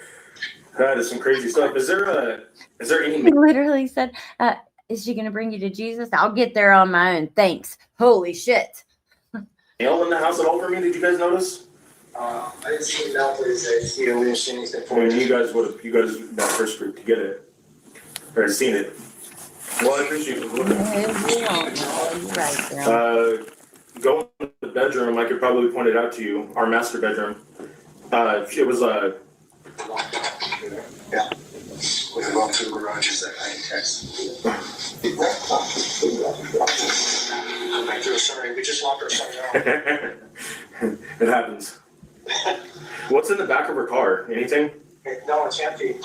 That is some crazy stuff. Is there any He literally said, is she going to bring you to Jesus? I'll get there on my own. Thanks. Holy shit. mail in the house at all for me? Did you guys notice? I didn't see that, please. Yeah, we didn't see anything I for mean, you. you guys that first group to get it or seen it. Well, I appreciate you looking. Right, girl. Going to the bedroom, I could probably point it out to you. Our master bedroom. It was Yeah. We can walk through the garage. Is that text? Sorry, we just locked ourselves out. it happens. What's in the back of her car? Anything? No, it's empty.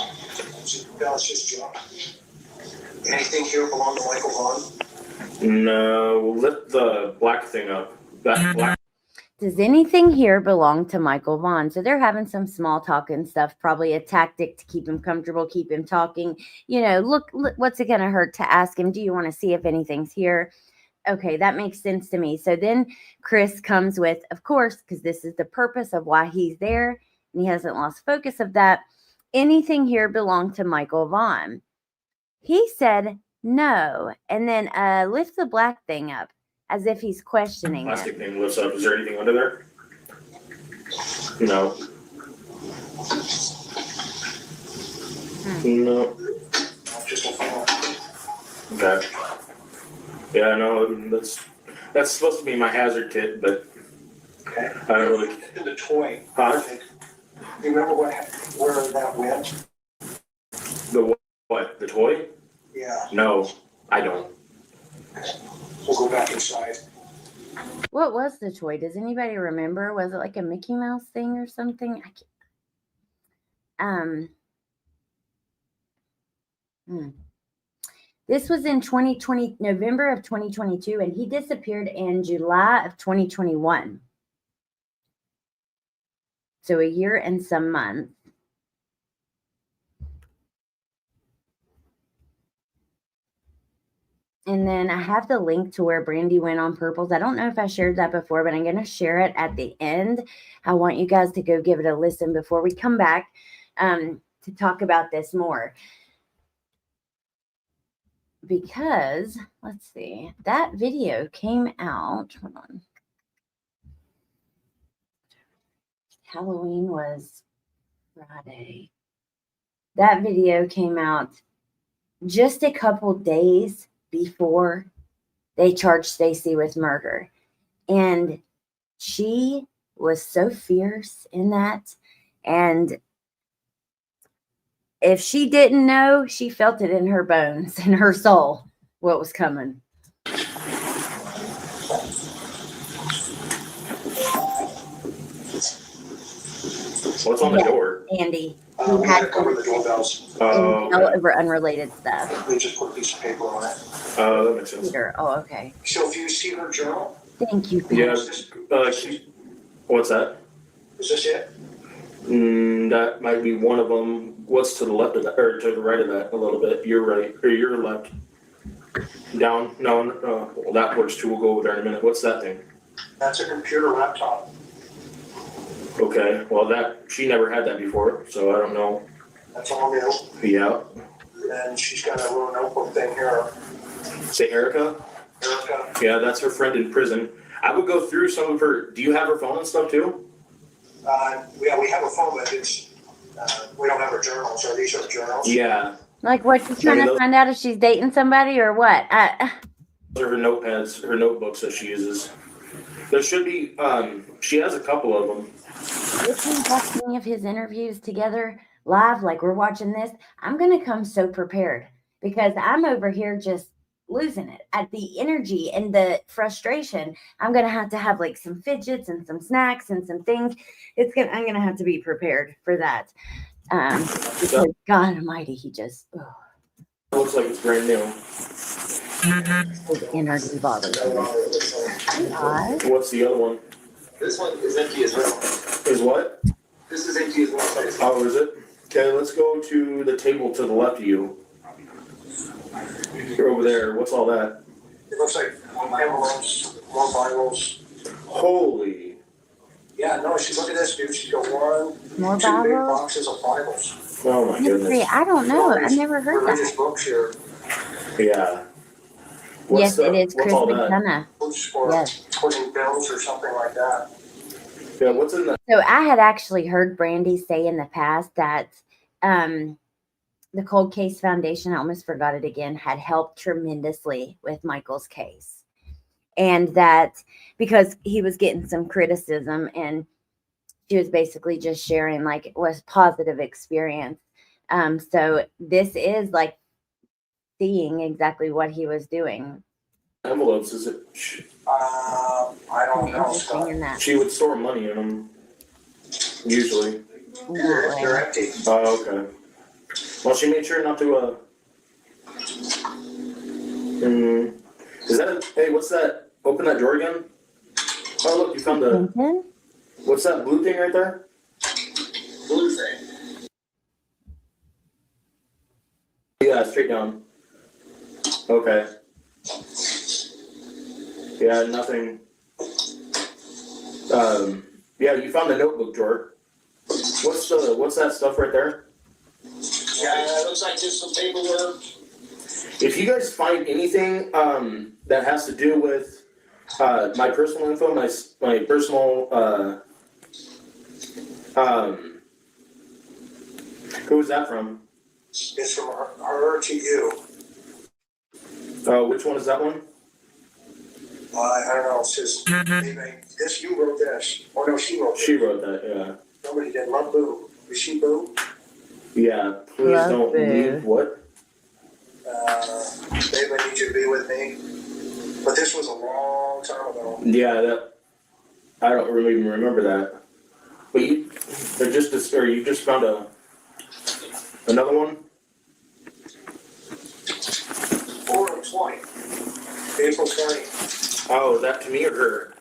No, it's just junk. Anything here belong to Michael Vaughan? No. We'll lift the black thing up. That black. Does anything here belong to Michael Vaughan? So they're having some small talk and stuff, probably a tactic to keep him comfortable, keep him talking. Look, what's it going to hurt to ask him, do you want to see if anything's here? Okay, that makes sense to me. So then Chris comes with, of course, because this is the purpose of why he's there, and he hasn't lost focus of that. Anything here belong to Michael Vaughan? He said no, and then lift the black thing up as if he's questioning Plastic it. thing lifts up. Is there anything under there? No. No. Just a phone. Okay. Yeah, no, that's supposed to be my hazard kit, but Okay. I don't really. The toy. Huh? You remember where that went? The what? The toy? Yeah. No, I don't. We'll go back inside. What was the toy? Does anybody remember? Was it like a Mickey Mouse thing or something? This was in 2020, November of 2022, and he disappeared in July of 2021. So a year and some months. And then I have the link to where Brandy went on purples. I don't know if I shared that before, but I'm going to share it at the end. I want you guys to go give it a listen before we come back to talk about this more. Because, let's see, that video came out. Hold on. Halloween was Friday. That video came out just a couple days before they charged Stacey with murder. And she was so fierce in that. And if she didn't know, she felt it in her bones, in her soul, what was coming. What's on the door? Andy, We who had to had cover the doorbells. Oh, all okay. over unrelated stuff. We just put a piece of paper on it. That makes sense. Peter, oh, okay. So if you see her journal, Thank you. Yeah, Is this, what's that? is this it? That might be one of them. What's to the left of that, or to the right of that a little bit? You're right, or you're left. Down? No, well, that works too. We'll go over there in a minute. What's that thing? That's a computer laptop. Okay, well she never had that before, so I don't know. That's all new. Yeah. And she's got a little notebook thing here. Say Erica? Erica. Yeah, that's her friend in prison. I would go through some of her, do you have her phone and stuff too? Yeah, we have a phone, but it's, we don't have her journals. Are these her journals? Yeah. Like, what, you trying to find out if she's dating somebody or what? Those are her notepads, her notebooks that she uses. There should be, she has a couple of them. If we watch any of his interviews together live, like we're watching this, I'm going to come so prepared because I'm over here just losing it at the energy and the frustration. I'm going to have like some fidgets and some snacks and some things. I'm going to have to be prepared for that. Because God Almighty, he just, Looks like it's brand new. his energy bothers me. What's the other one? This one is empty as well. Is what? This is empty as well. Oh, is it? Okay, let's go to the table to the left of you. You're over there. What's all that? It looks like envelopes, more Bibles. Holy. Yeah, no, look at this, dude. She's got More two big Bibles? boxes of Bibles. Oh my goodness. I don't know. I've never heard Religious that. books here. Yeah. Yes, it is Chris all that? McKenna. Books for Yes. putting bills or something like that. Yeah, what's in that? So I had actually heard Brandy say in the past that the Cold Case Foundation, I almost forgot it again, had helped tremendously with Michael's case. And that because he was getting some criticism and she was basically just sharing like it was positive experience. So this is like seeing exactly what he was doing. Envelopes, is it? I don't know, Interesting Scott. in that. She would store money in them, usually. They're empty. Oh, okay. Well, she made sure not to, is that hey, what's that? Open that drawer again. Oh, look, you found the, Clinton? what's that blue thing right there? Blue thing. Yeah, straight down. Okay. Yeah, nothing. Yeah, you found the notebook drawer. What's that stuff right there? Yeah, it looks like just some paperwork. If you guys find anything that has to do with my personal info, my personal who was that from? It's from her to you. Which one is that one? I don't know. It says, this, you wrote this. Or no, she wrote She it. wrote that, yeah. Somebody did. Love Boo. Is she Boo? Yeah, please Love don't Boo. leave. What? Babe, I need you to be with me. But this was a long time ago. Yeah, I don't really even remember that. But you just found another one? 4/20. April 20. Oh, is that to me or her?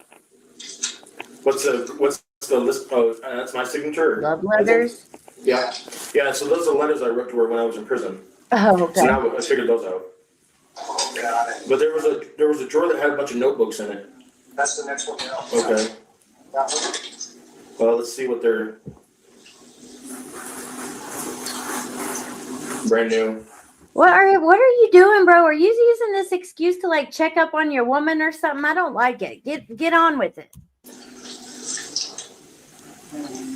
What's the list? Oh, that's my signature? Love letters? Yeah. Yeah, so those are the letters I wrote to her when I was in prison. Oh, okay. So now I figured those out. Oh, got it. But there was a drawer that had a bunch of notebooks in it. That's the next one now. Okay. That one? Well, let's see what they're brand new. What are you doing, bro? Are you using this excuse to like check up on your woman or something? I don't like it. Get on with it.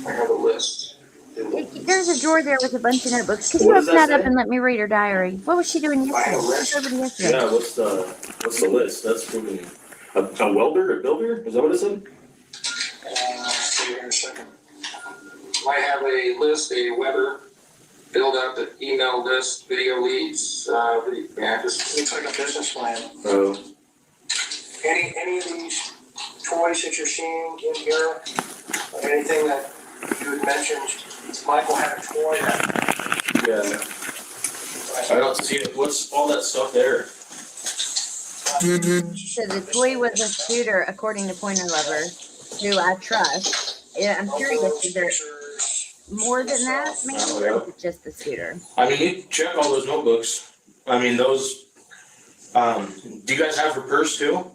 I have a list. There's a drawer there with a bunch of notebooks. Could you What does open that that up say? and let me read her diary? What was she doing I have yesterday? a What list. was over yesterday? Yeah, what's the list? That's freaking a welder, a builder? Is that what it said? See you in a second. I have a list, a Weber, build up an email list, video leads, yeah, just. Looks like a business plan. Oh. Any of these toys that you're seeing in here, anything that you had mentioned, Michael had a toy that Yeah. I don't see it. What's all that stuff there? So the toy was a scooter, according to Pointer Lover, who I trust. Yeah, I'm curious, is there more than that, maybe, or is it just the scooter? I mean, you check all those notebooks. I mean, those, do you guys have her purse too?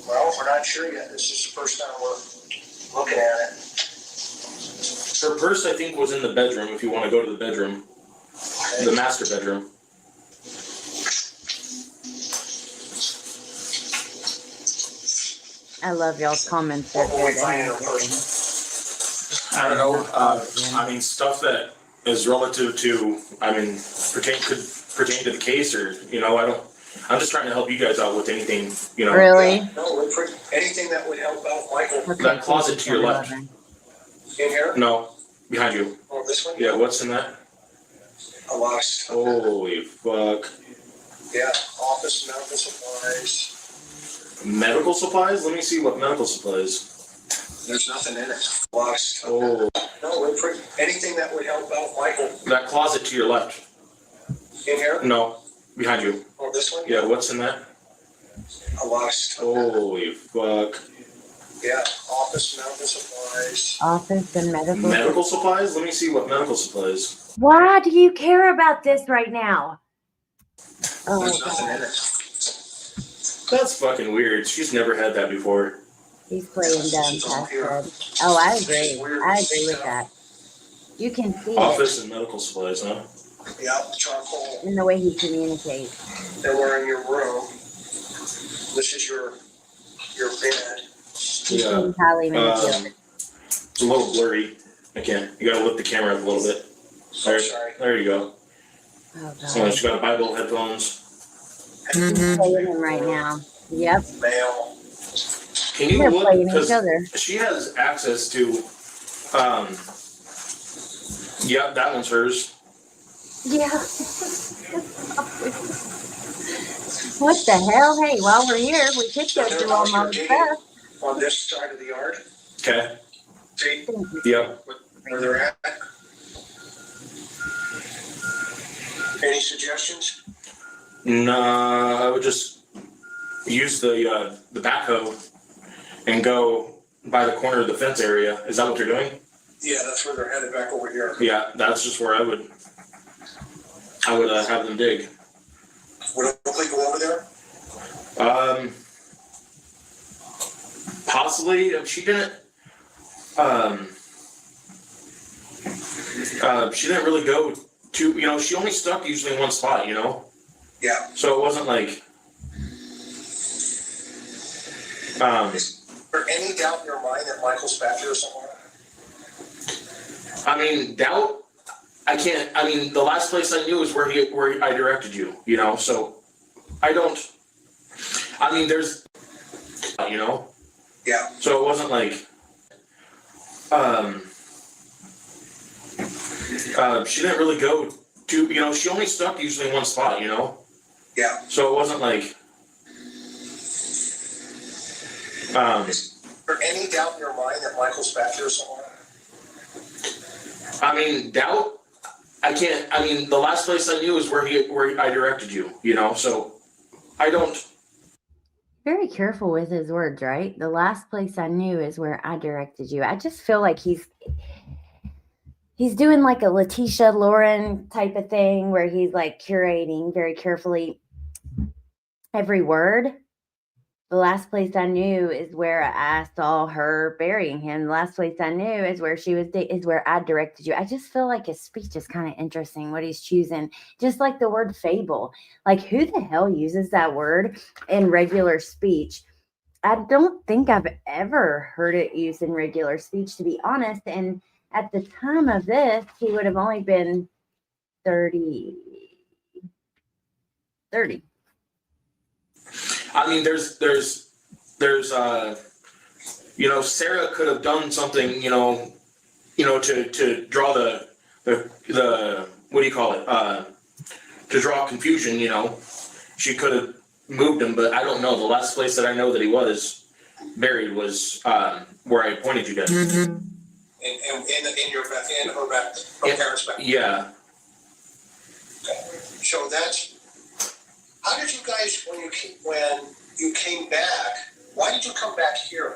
Well, we're not sure yet. This is the first time we're looking at it. Her purse, I think, was in the bedroom, if you wanna go to the bedroom, the master bedroom. I love y'all's comments. They're What will we good. find in her purse? I don't know, I mean, stuff that is relative to, I mean, could pertain to the case, or, you know, I'm just trying to help you guys out with anything, you know. Really? No, anything that would help out Michael. Okay. That closet to your left. In here? No, behind you. Oh, this one? Yeah, what's in that? A lot of stuff. Holy fuck. Yeah, office medical supplies. Medical supplies? Let me see what medical supplies. There's nothing in it. A lot of stuff. Oh, No, anything that would help out Michael. that closet to your left. In here? No, behind you. Oh, this one? Yeah, what's in that? A lot of stuff. Holy fuck. Yeah, office medical supplies. Office and medical. Medical supplies? Let me see what medical supplies. Why do you care about this right now? Oh, There's nothing in it. That's fucking weird. She's never had that before. he's playing dumb, Pastor. Oh, I agree. I agree with that. You can see Office and medical supplies, huh? Yeah, charcoal. it in the way he communicates. They were in your room. This is your bed. He's Yeah. being highly manipulative. It's a little blurry. I can't. You gotta lift the camera up a little bit. So sorry. There you go. Oh, So God. she's got Bible headphones. He's playing him right now. Yep. Mail. Can you They're look? playing each Because other. she has access to. Yeah, that one's hers. Yeah. What the hell? Hey, while we're here, we could go through all my stuff. On this side of the yard. Okay. See Yep. where they're at? Any suggestions? No, I would just use the backhoe and go by the corner of the fence area. Is that what they're doing? Yeah, that's where they're headed, back over here. Yeah, that's just where I would have them dig. Would Oakley go over there? Possibly. If she didn't. She didn't really go to. You know, she only stuck usually in one spot. You know. Yeah. So it wasn't like. Is there any doubt in your mind that Michael's back here somewhere? I mean, doubt. I can't. I mean, the last place I knew is where I directed you. You know, so I don't. I mean, there's. You know. Yeah. So it wasn't like. She didn't really go to. You know, she only stuck usually in one spot. You know. Yeah. So it wasn't like. Is there any doubt in your mind that Michael's back here somewhere? I mean, doubt. I can't. I mean, the last place I knew is where I directed you. You know, so I don't. Very careful with his words, right? The last place I knew is where I directed you. I just feel like he's doing like a Letitia Lauren type of thing where he's like curating very carefully every word. The last place I knew is where I saw her burying him. The last place I knew is where is where I directed you. I just feel like his speech is kind of interesting, what he's choosing. Just like the word fable. Like, who the hell uses that word in regular speech? I don't think I've ever heard it used in regular speech, to be honest. And at the time of this, he would have only been 30. I mean, there's, you know, Sarah could have done something, you know, to draw the what do you call it? To draw confusion, you know, she could have moved him, but I don't know. The last place that I know that he was buried was where I pointed you guys. In her parents' back. Yeah. So that's how did you guys, when you came back, why did you come back here?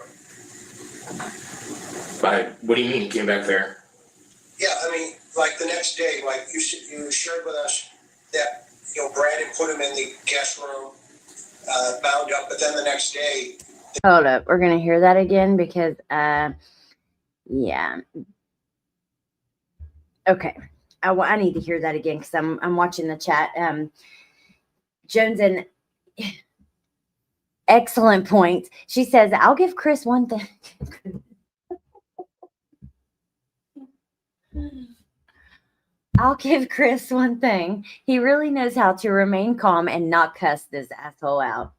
What do you mean came back there? Yeah, I mean, like the next day, like you shared with us that, Brandon put him in the guest room, bound up, but then the next day. Hold up. We're going to hear that again because, yeah. Okay. I need to hear that again because I'm watching the chat. Jones, and excellent point. She says, I'll give Chris one thing. I'll give Chris one thing. He really knows how to remain calm and not cuss this asshole out.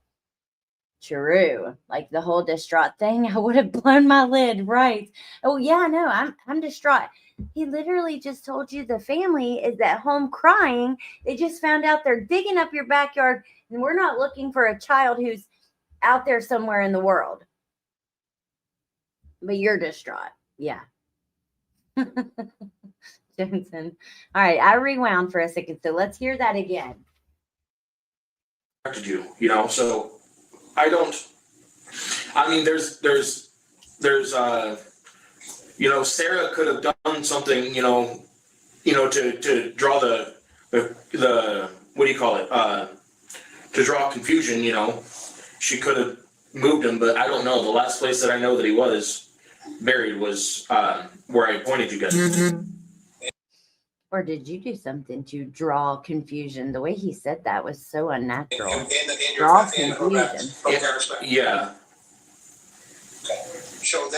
True. Like the whole distraught thing, I would have blown my lid, right? Oh yeah, no, I'm distraught. He literally just told you the family is at home crying. They just found out they're digging up your backyard, and we're not looking for a child who's out there somewhere in the world. But you're distraught. Yeah. Jensen. All right, I rewound for a second, so let's hear that again. You, so there's Sarah could have done something, to draw the what do you call it? To draw confusion, she could have moved him, but I don't know. The last place that I know that he was buried was where I pointed you guys. Or did you do something to draw confusion? The way he said that was so unnatural. Draw confusion. Yeah. Okay. So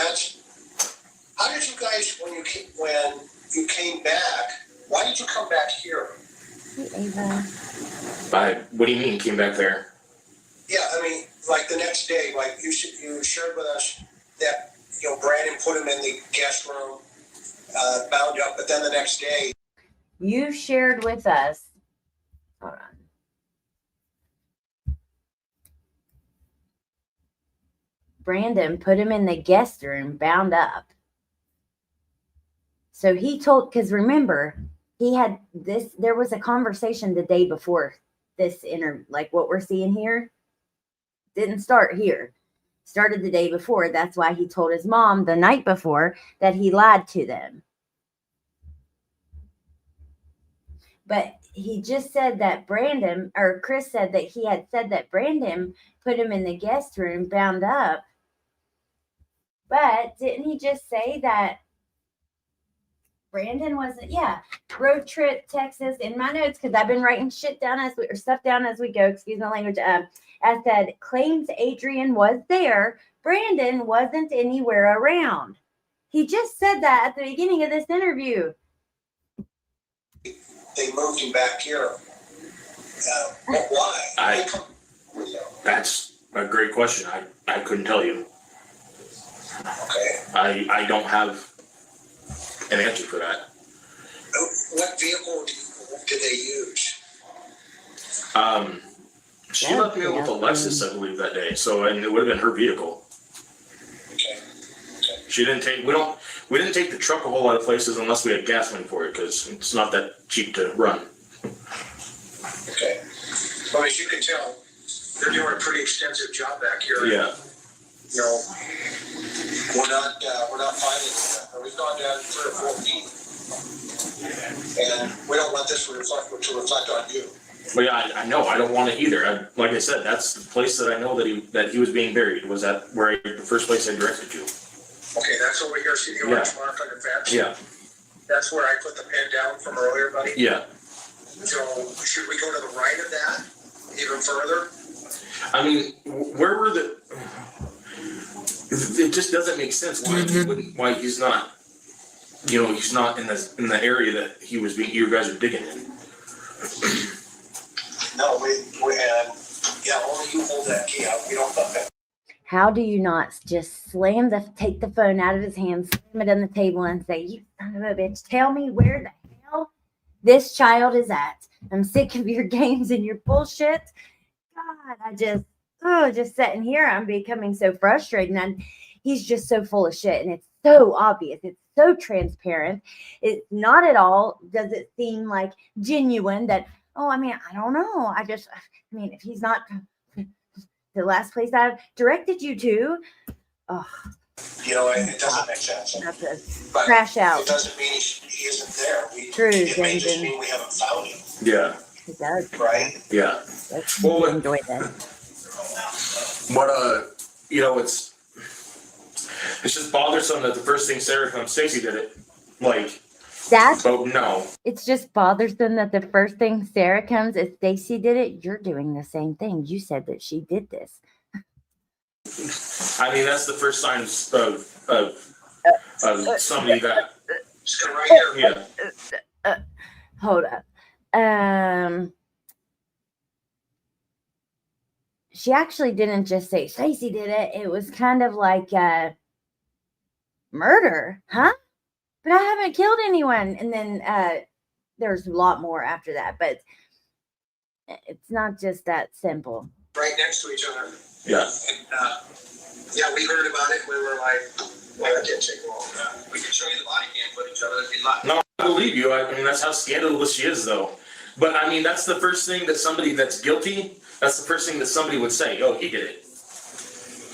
how did you guys, when you came back, why did you come back here? Hey, Ava. What do you mean came back there? Yeah, I mean, like the next day, like you shared with us that, Brandon put him in the guest room, bound up, but then the next day. You shared with us. Hold on. Brandon put him in the guest room, bound up. So he told, because remember, he had this, there was a conversation the day before this like what we're seeing here. Didn't start here. Started the day before. That's why he told his mom the night before that he lied to them. But he just said that Chris said that he had said that Brandon put him in the guest room bound up. But didn't he just say that Brandon wasn't? Yeah. Road trip, Texas. In my notes, because I've been writing stuff down as we go. Excuse my language. I said, claims Adrian was there. Brandon wasn't anywhere around. He just said that at the beginning of this interview. They moved him back here. Why? That's a great question. I couldn't tell you. Okay. I don't have an answer for that. What vehicle did they use? She left me with a Lexus, I believe, that day. So, and it would have been her vehicle. Okay. She didn't take. We didn't take the truck a whole lot of places unless we had gas money for it, because it's not that cheap to run. Okay. Well, as you can tell, they're doing a pretty extensive job back here. Yeah. We're not finding. We've gone down 3 or 4 feet, and we don't want this to reflect on you. Well, yeah, I know. I don't want it either. Like I said, that's the place that I know that he was being buried. Was at the first place I directed you. Okay, that's over here. See the orange mark on the fence? Yeah.'t where I put the pen down from earlier, buddy? Yeah. So should we go to the right of that even further? I mean, where were the? It just doesn't make sense why he's not. He's not in the area that he was being. You guys are digging in. No, only you hold that key out. We don't fuck that. How do you not just take the phone out of his hand, slam it on the table, and say, "You son of a bitch, tell me where the hell this child is at. I'm sick of your games and your bullshit." God, I just sitting here, I'm becoming so frustrated, and he's just so full of shit, and it's so obvious. It's so transparent. It's not at all, does it seem like genuine that, Oh, I mean, I don't know. I mean, if he's not the last place I've directed you to, oh, You know, it doesn't make sense. not to But crash out. it doesn't mean he isn't there. True, It may then- just then- mean we haven't found him, Yeah, It does. right? yeah. Let's Well, enjoy that. But you know, it's just bothersome that the first thing Sarah comes, Stacey did it. Like, That's oh no. it's just bothersome that the first thing Sarah comes is Stacey did it. You're doing the same thing. You said that she did this. I mean, that's the first sign of somebody that, Just go right here. yeah. Hold up. She actually didn't just say Stacey did it. It was kind of like murder, huh? But I haven't killed anyone. And then there's a lot more after that, but it's not just that simple. Right next to each other. Yeah. And, yeah, we heard about it. We were like, well, that didn't take long. We can show you the body cam footage of it if you'd like. No, I believe you. I mean, that's how scandalous she is, though. But I mean, that's the first thing that somebody that's guilty, that's the first thing that somebody would say. Oh, he did it.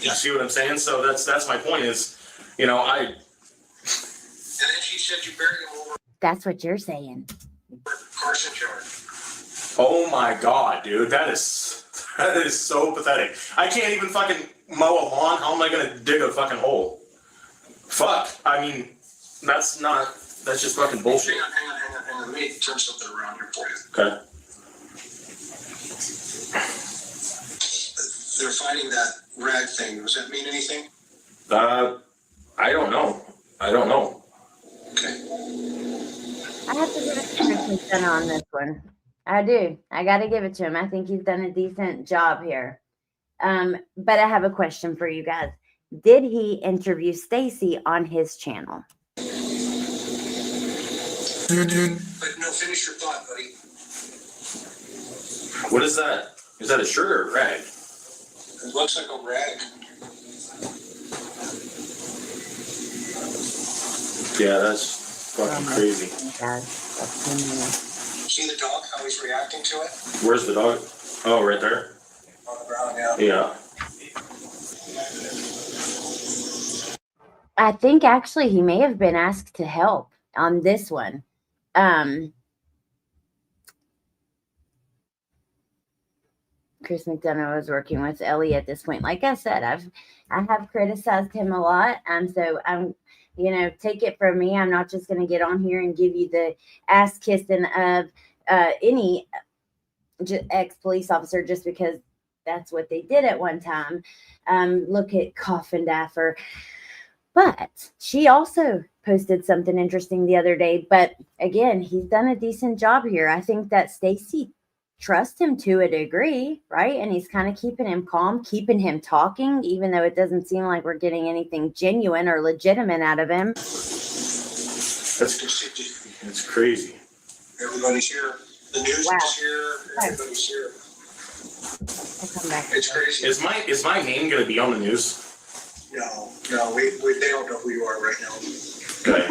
You see what I'm saying? So that's my point is, you know, And then she said you buried him over That's what you're saying. Carson's yard. oh my God, dude, that is so pathetic. I can't even fucking mow a lawn. How am I gonna dig a fucking hole? Fuck. I mean, that's just fucking bullshit. Hang on. Let me turn something around here for you. Okay. They're finding that rag thing. Does that mean anything? I don't know. Okay. I have to give it to Christian Center on this one. I do. I got to give it to him. I think he's done a decent job here. But I have a question for you guys. Did he interview Stacey on his channel? But no, finish your thought, buddy. What is that? Is that a shirt or a rag? It looks like a rag. Yeah, that's fucking crazy. God, that's him. See the dog, how he's reacting to it? Where's the dog? Oh, right there. On the ground, yeah. Yeah. I think actually he may have been asked to help on this one. Chris McDonough was working with Ellie at this point. Like I said, I have criticized him a lot. So I'm, take it from me. I'm not just going to get on here and give you the ass kissing of any ex-police officer just because that's what they did at one time. Look at Coffindaffer. But she also posted something interesting the other day. But again, he's done a decent job here. I think that Stacey trusts him to a degree, right? And he's kind of keeping him calm, keeping him talking, even though it doesn't seem like we're getting anything genuine or legitimate out of him. It's crazy. Everybody's here. The news Wow. is here. Everybody's here. I'll come back. It's crazy. Is my name gonna be on the news? No, they don't know who you are right now. Okay.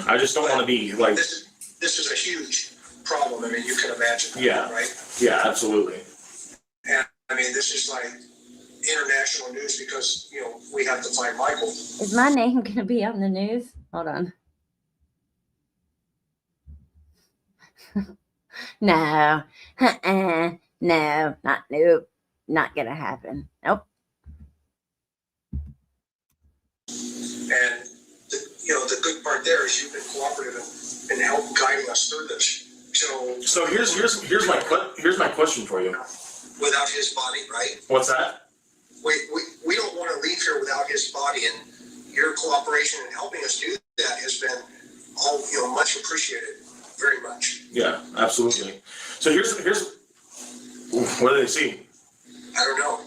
I just don't want to be like. This is a huge problem. I mean, you can imagine. that, Yeah. Right. Yeah, absolutely. And I mean, this is like international news because we have to find Michael. Is my name going to be on the news? Hold on. No. No, not going to happen. Nope. And the good part there is you've been cooperative and help guiding us through this. So here's my question for you. Without his body, right? What's that? We don't want to leave here without his body, and your cooperation in helping us do that has been all much appreciated, very much. Yeah, absolutely. So here's what do they see? I don't know.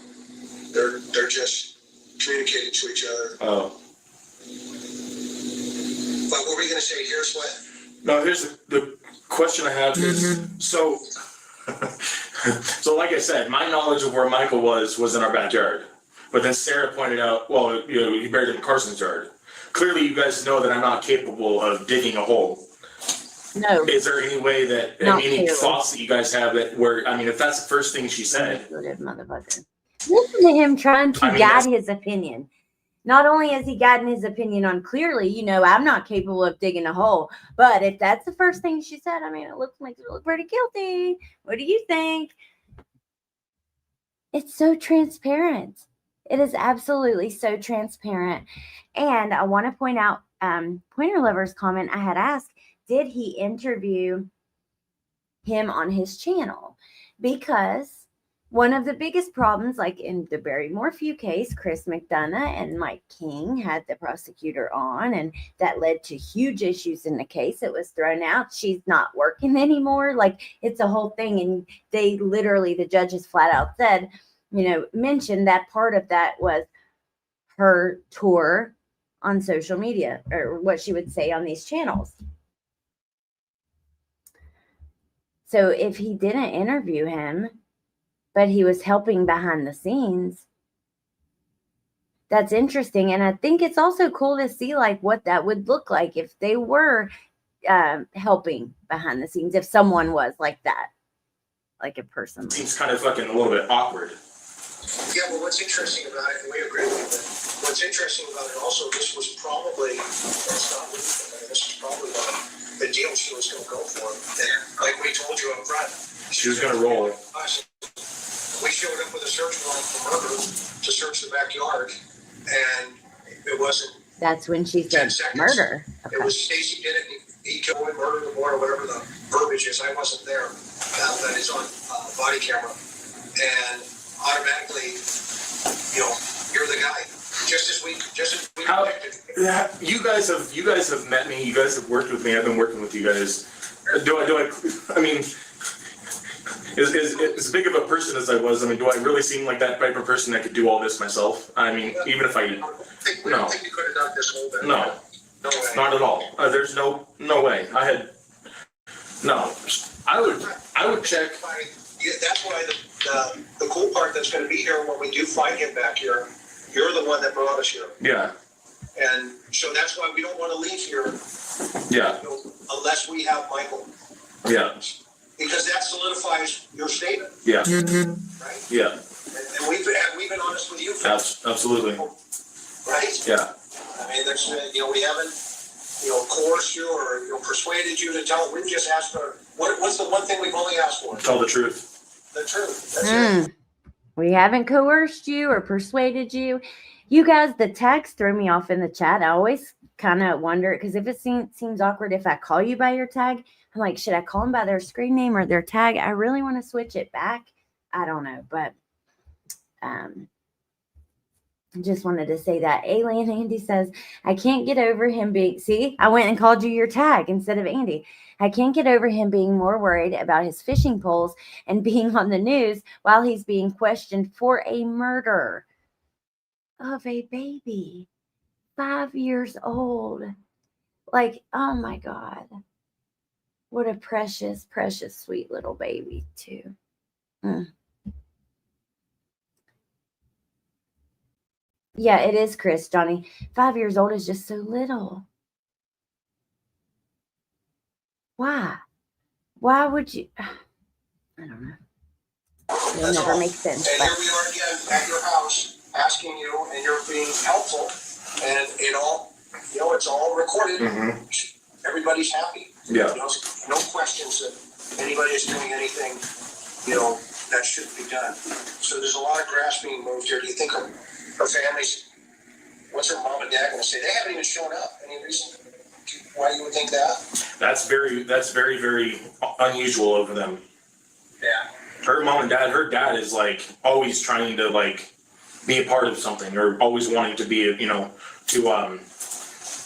They're just communicating to each other. Oh. But what were we going to say? Here's what. No, here's the question I have is so like I said, my knowledge of where Michael was in our backyard. But then Sarah pointed out, well, he buried him in Carson's yard. Clearly you guys know that I'm not capable of digging a hole. No. Is there any way that, Not any clearly. thoughts that you guys have that where, I mean, if that's the first thing she said, Good motherfucker. Listen to him trying to I mean, guide his opinion. Not only is he guiding his opinion on clearly, I'm not capable of digging a hole, but if that's the first thing she said, I mean, it makes her look pretty guilty. What do you think? It's so transparent. It is absolutely so transparent. And I want to point out Pointer Lover's comment. I had asked, did he interview him on his channel? Because one of the biggest problems, like in the Barry Morphew case, Chris McDonough and Mike King had the prosecutor on, and that led to huge issues in the case. It was thrown out. She's not working anymore. Like, it's a whole thing. And they literally, the judges flat out said, mentioned that part of that was her tour on social media, or what she would say on these channels. So if he didn't interview him, but he was helping behind the scenes, that's interesting. And I think it's also cool to see like what that would look like if they were helping behind the scenes, if someone was like that, like a person. seems kind of fucking a little bit awkward. Yeah, well, what's interesting about it, and we agree with it, what's interesting about it also, this was probably, it's not legal, this is probably the deal she was gonna go for. And like we told you up front. She was gonna roll. We showed up with a search warrant for murder to search the backyard, and it wasn't. That's when she said 10 seconds. murder. Okay. It was Stacey did it, he killed him, murdered the boy, or whatever the verbiage is, I wasn't there. That is on body camera. And automatically, you're the guy. Just as we How, predicted. yeah, you guys have met me. You guys have worked with me. I've been working with you guys. I mean, as big of a person as I was, I mean, do I really seem like that type of person that could do all this myself? I mean, even if I, We don't think you could have done this whole thing. no, No way. not at all. There's no way. I would check. Yeah, that's why the cool part that's gonna be here when we do find him back here, you're the one that brought us here. Yeah, And so that's why we don't wanna leave here yeah, unless we have Michael. yeah, Because that solidifies your statement, yeah, right? yeah. And we've been honest with you, Absolutely. right? Yeah, I mean, there's, we haven't, coerced you or, persuaded you to tell, we've just asked for, what's the one thing we've only asked for? tell the truth. The truth, that's it. We haven't coerced you or persuaded you. You guys, the tags throw me off in the chat. I always kind of wonder, because if it seems awkward if I call you by your tag, I'm like, should I call them by their screen name or their tag? I really want to switch it back. I don't know, but just wanted to say that. Alien Andy says, I can't get over him being, see, I went and called you your tag instead of Andy. I can't get over him being more worried about his fishing poles and being on the news while he's being questioned for a murder of a baby, 5 years old. Like, oh my God. What a precious, precious, sweet little baby, too. Yeah, it is, Chris, Johnny. 5 years old is just so little. Why? Why would you? I don't know. It'll That's never all. make sense. And But here we are again at your house, asking you, and you're being helpful, and it all, it's all recorded. Mm-hmm. Everybody's happy. Yeah. No questions that anybody is doing anything, that shouldn't be done. So there's a lot of grass being moved here. Do you think her family's, what's her mom and dad gonna say? They haven't even shown up. Any reason why you would think that? That's very, very unusual of them. Yeah. Her mom and dad, her dad is like always trying to like be a part of something, or always wanting to be,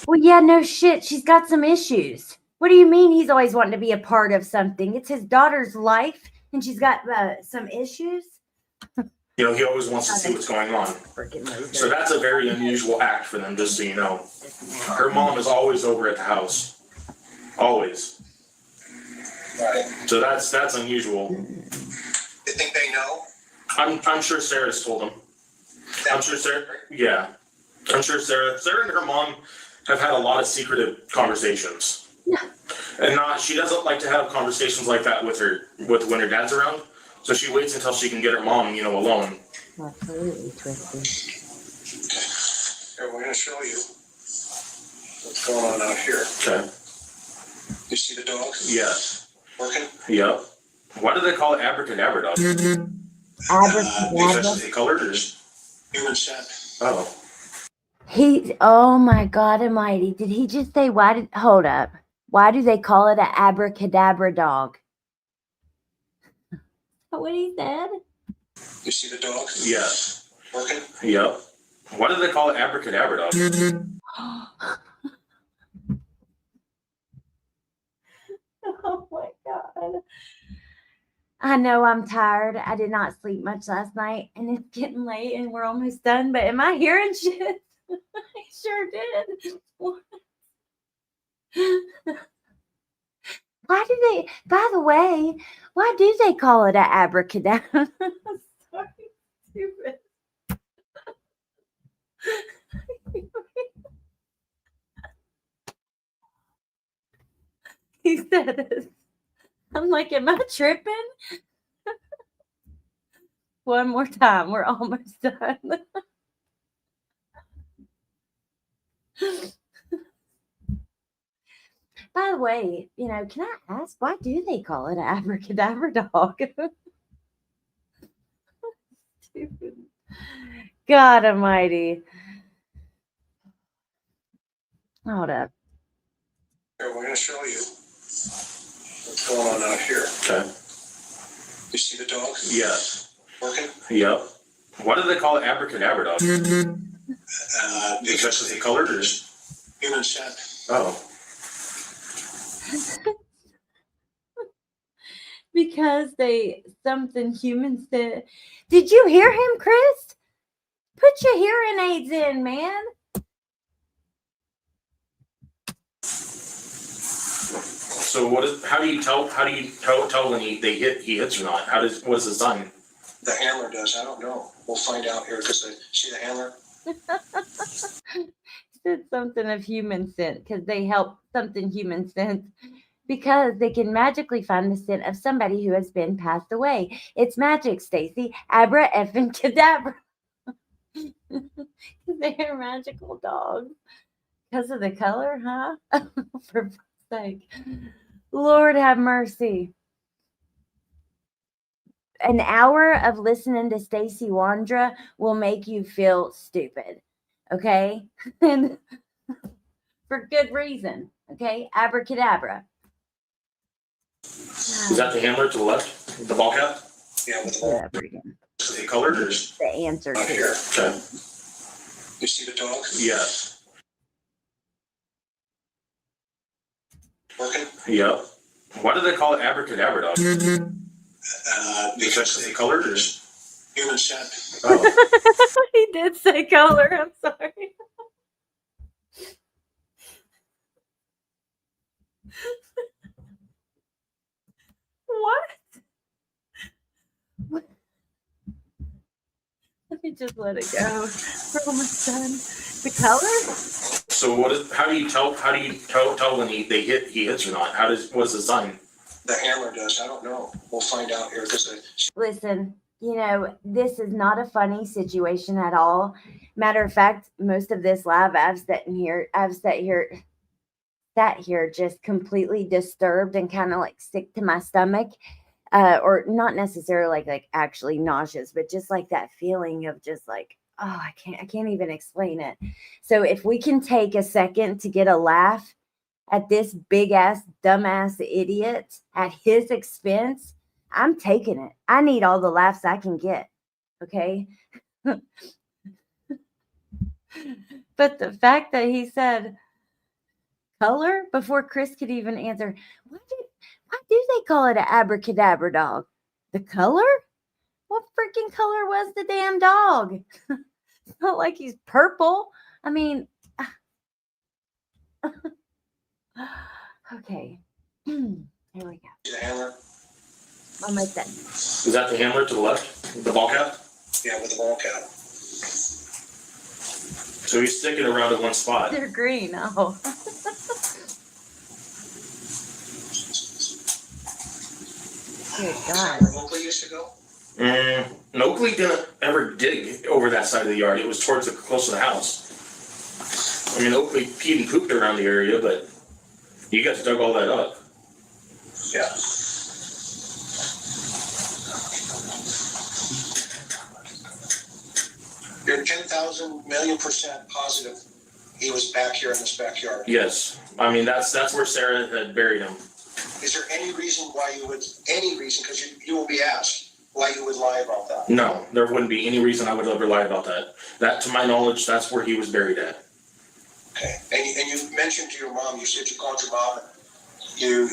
well, yeah, no shit. She's got some issues. What do you mean he's always wanting to be a part of something? It's his daughter's life, and she's got some issues. he always wants to see what's going on. So that's a very unusual act for them, just so you know. Her mom is always over at the house. Always. Right. So that's unusual. You think they know? I'm sure Sarah's told them. I'm sure Sarah, yeah. I'm sure Sarah and her mom have had a lot of secretive conversations. Yeah. And she doesn't like to have conversations like that with when her dad's around. So she waits until she can get her mom, alone. Absolutely twisted. Here, we're gonna show you what's going on out here. Okay. You see the dogs Yes. working? Yep. Why do they call it abracadabra dog? Abracadabra. They colored or? Human scent. Oh. Oh my God almighty. Did he just say, hold up. Why do they call it an abracadabra dog? What he said? You see the dogs Yes. working? Yep. Why do they call it abracadabra dog? Oh my God. I know I'm tired. I did not sleep much last night and it's getting late and we're almost done. But am I hearing shit? I sure did. Why do they, by the way, why do they call it an abracadabra? Sorry, stupid. He said it. I'm like, am I tripping? One more time. We're almost done. By the way, can I ask, why do they call it an abracadabra dog? Stupid. God almighty. Hold up. Here, we're gonna show you what's going on out here. Okay. You see the dogs Yes. working? Yep. Why do they call it abracadabra dog? Because They colored or? human scent. Oh. Because something human said. Did you hear him, Chris? Put your hearing aids in, man. So how do you tell when he hits or not? What is the sign? The handler does. I don't know. We'll find out here because see the handler. Said something of human scent because they help something human scent because they can magically find the scent of somebody who has been passed away. It's magic, Stacy. Abra effing cadabra. They're magical dogs because of the color, huh? For fuck's sake. Lord have mercy. An hour of listening to StaceyWondra will make you feel stupid. Okay? And for good reason. Okay? Abracadabra. Is that the handler to the left? The ball cap? Yeah, with the ball. Whatever again. They colored or? The answer Out to here. Okay. You see the dogs Yes. working? Yep. Why do they call it abracadabra dog? Because They colored or? human scent. Oh. He did say color. I'm sorry. What? Let me just let it go. We're almost done. The color? So how do you tell when he hits or not? What's the sign? The handler does. I don't know. We'll find out here because Listen, this is not a funny situation at all. Matter of fact, most of this live I've sat here just completely disturbed and kind of like sick to my stomach. Or not necessarily like actually nauseous, but just like that feeling of just like, oh, I can't even explain it. So if we can take a second to get a laugh at this big ass, dumbass idiot at his expense, I'm taking it. I need all the laughs I can get. Okay. But the fact that he said color before Chris could even answer, why do they call it an abracadabra dog? The color? What freaking color was the damn dog? It's not like he's purple. I mean, okay. Here we go. the handler. Almost done. Is that the handler to the left? The ball cap? Yeah, with the ball cap. So he's sticking around at one spot. They're green. Oh. Good Is God. that where Oakley used to go? And Oakley didn't ever dig over that side of the yard. It was towards the close to the house. I mean, Oakley peed and pooped around the area, but you guys dug all that up. Yeah. You're 10,000,000,000% positive he was back here in this backyard. Yes, I mean that's where Sarah had buried him. Is there any reason why you would, because you will be asked, why you would lie about that? No, there wouldn't be any reason I would ever lie about that. That, to my knowledge, that's where he was buried at. Okay, and you mentioned to your mom, you said you called your mom, you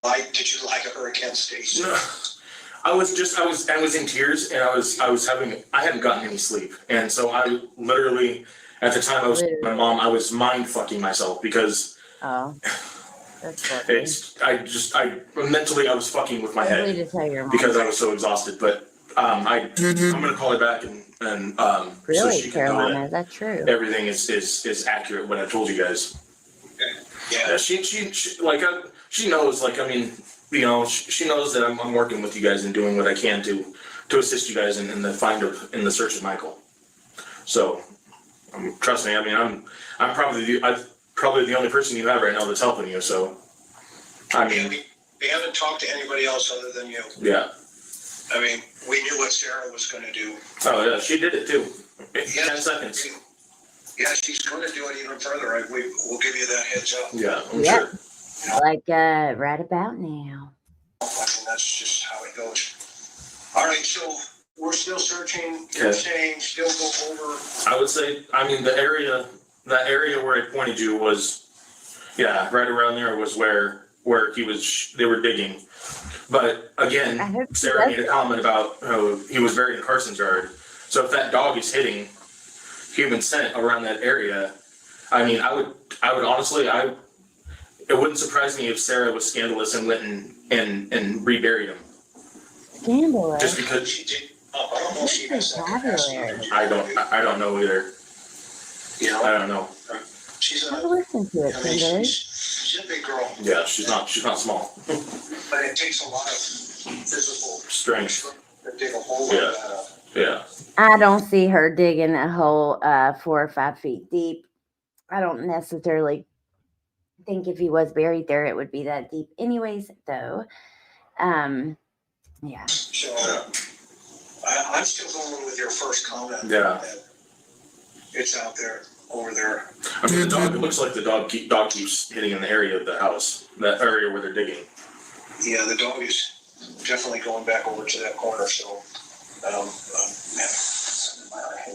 lied, did you lie to her again, Stacey? I was in tears, and I hadn't gotten any sleep, and so I literally, at the time I was with my mom, I was mind fucking myself because Oh, that's lovely. I mentally I was fucking with my Lovely head to tell your mom. because I was so exhausted. But I'm gonna call her back and so Really, she can know Carolina, that is that true? everything is accurate what I told you guys. Yeah. She knows, like, I mean, you know, she knows that I'm working with you guys and doing what I can to assist you guys in the search of Michael. So, trust me. I mean, I'm probably the only person you have right now that's helping you. So, I mean, we haven't talked to anybody else other than you. yeah. I mean, we knew what Sarah was going to do. Oh yeah, she did it too. Yeah. 10 seconds. Yeah, she's going to do it even further. Right? We'll give you that heads up. Yeah, I'm Yep. sure. Like right about now. I mean, that's just how it goes. All right, so we're still searching. Okay. You're saying still go over. I would say, I mean, that area where I pointed you was, yeah, right around there was where they were digging. But I again, hope Sarah she made a does comment about how he was buried in Carson's yard. So if that dog is hitting human scent around that area, I mean, I would honestly, it wouldn't surprise me if Sarah was scandalous and went and reburied him. Scandalous. Just because She did. I don't know if she has that Vocabulary. capacity. I don't know either. You know, I don't know. she's I've a. listened to it, I mean, Kimberly. she's a big girl, Yeah, she's not small. but it takes a lot of physical Strength. to dig a hole Yeah. like that up. Yeah. I don't see her digging a hole 4 or 5 feet deep. I don't necessarily think if he was buried there, it would be that deep anyways, though. Yeah. So I'm still going with your first comment. Yeah. That it's out there, over there. I mean, it looks like the dog keeps hitting in the area of the house, that area where they're digging. Yeah, the dog is definitely going back over to that corner. So, hang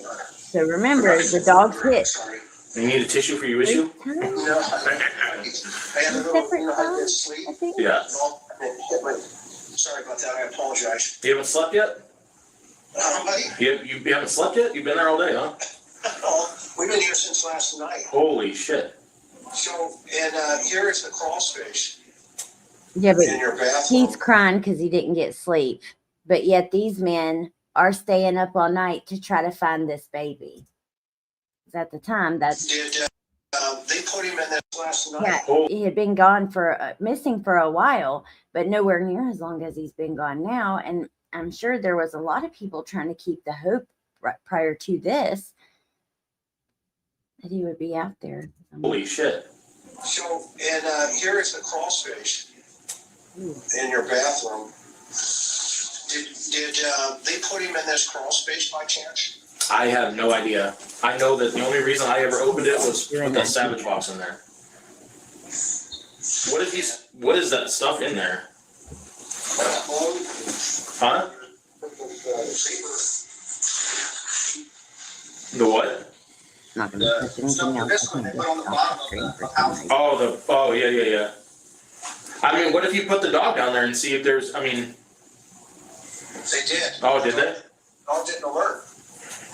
on. So remember, the dog's hit Sorry. You need a tissue for your issue? 3 times. No, I had a little, you know, I did sleep. I think. Yeah. Sorry about that. I apologize. You haven't slept yet? Buddy, You haven't slept yet? You've been there all day, huh? we've been here since last night. Holy shit. So, and here is the crawl space Yeah, but in your bathroom. he's crying because he didn't get sleep. But yet these men are staying up all night to try to find this baby. 'Cause at the time, that's Did they put him in this last night? yeah, Oh. he had been gone for missing for a while, but nowhere near as long as he's been gone now. And I'm sure there was a lot of people trying to keep the hope prior to this that he would be out there. Holy shit. So, and here is the crawl space in your bathroom. Did they put him in this crawl space by chance? I have no idea. I know that the only reason I ever opened it was to put that Savage box in there. What is that stuff in there? Huh? The what? Not going to touch anything else. I can just off the screen for some reason. Oh, yeah. I mean, what if you put the dog down there and see if there's, I mean, They did. oh, did they? Dog didn't alert.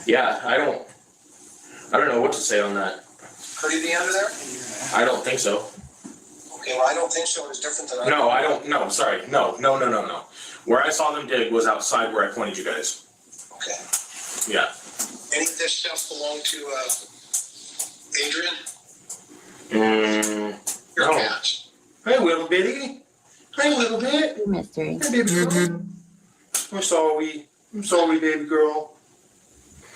Yeah, I don't know what to say on that. Could he be under there? I don't think so. Okay, well, I don't think so. It's different than No, I don't, no, sorry, no. Where I saw them dig was outside where I pointed you guys. Okay. Yeah. Any of this stuff belong to Adrian? Mm, Your No. cats? hey, little bitty. Hi, little bit. Mystery. Hi, baby girl. I'm sorry, baby girl.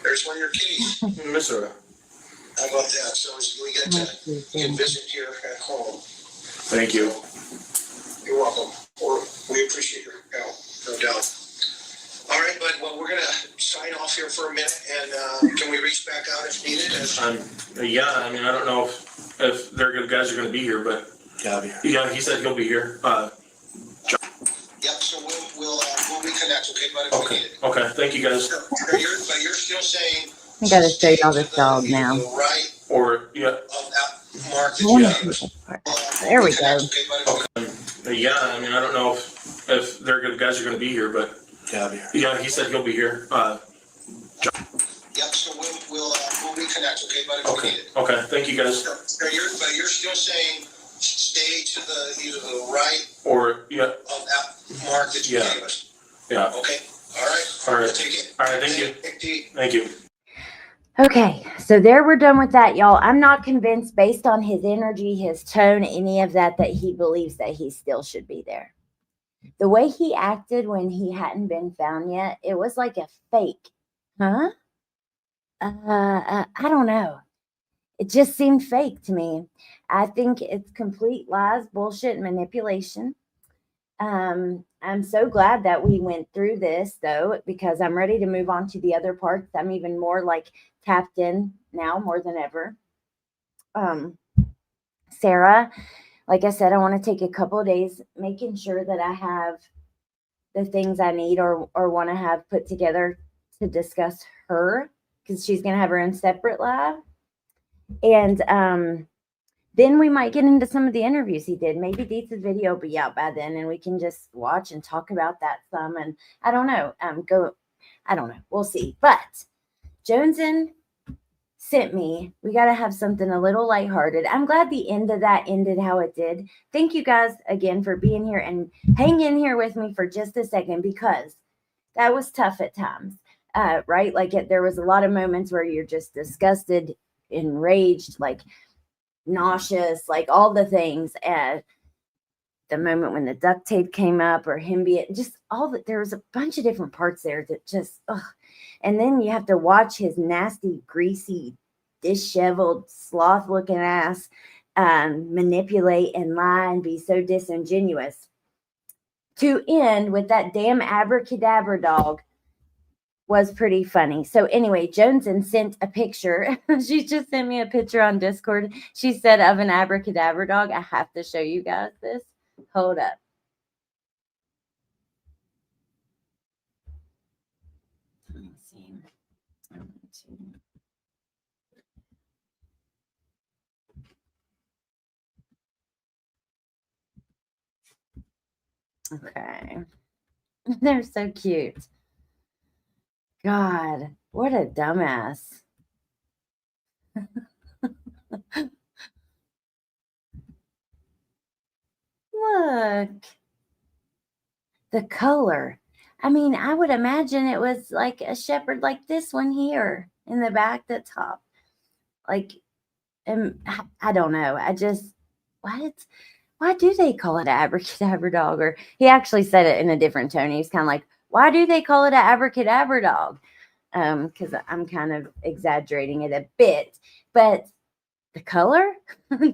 There's one of your kitties. Miss her. How about that? So we get to, you can visit here at home. Thank you. You're welcome. We appreciate your help, no doubt. All right, bud. Well, we're gonna sign off here for a minute, and can we reach back out if needed? Yeah, I mean, I don't know if their good guys are gonna be here, but yeah, he said he'll be here. Yep. So we'll reconnect, okay, bud? If we need it. Okay, thank you guys. But you're still saying. I gotta show y'all this dog either now. the right Or, yeah, of that mark that I wanna you see gave us. this part. There we go. Okay, bud? yeah, I mean, I don't know if their good guys are gonna be here, but yeah, he said he'll be here. Yep. So we'll reconnect, okay, bud? If we need it. Okay, thank you guys. But you're still saying stay to either the right Or, yeah, of that mark that you gave us. yeah, Okay. All right. all right, Take it. all right, thank you, thank you. Okay, so there we're done with that, y'all. I'm not convinced based on his energy, his tone, any of that he believes that he still should be there. The way he acted when he hadn't been found yet, it was like a fake. Huh? I don't know. It just seemed fake to me. I think it's complete lies, bullshit, and manipulation. I'm so glad that we went through this though, because I'm ready to move on to the other parts. I'm even more like tapped in now more than ever. Sarah, like I said, I want to take a couple of days making sure that I have the things I need or want to have put together to discuss her, because she's going to have her own separate live. And then we might get into some of the interviews he did. Maybe Deetz's video will be out by then, and we can just watch and talk about that some. And I don't know. I don't know. We'll see. But Joneson sent me. We got to have something a little lighthearted. I'm glad the end of that ended how it did. Thank you guys again for being here and hang in here with me for just a second, because that was tough at times, right? Like there was a lot of moments where you're just disgusted, enraged, like nauseous, like all the things. And the moment when the duct tape came up, or him being just all that, there was a bunch of different parts there that just, ugh. And then you have to watch his nasty, greasy, disheveled, sloth-looking ass manipulate and lie and be so disingenuous. To end with that damn abracadabra dog was pretty funny. So anyway, Joneson sent a picture. She just sent me a picture on Discord. She said of an abracadabra dog. I have to show you guys this. Hold up. Let me see. Okay. They're so cute. God, what a dumbass. Look. The color. I mean, I would imagine it was like a shepherd like this one here in the back, the top. Like, I don't know. I just, why do they call it an abracadabra dog? Or he actually said it in a different tone. He's kind of like, why do they call it an abracadabra dog? Because I'm kind of exaggerating it a bit. But the color,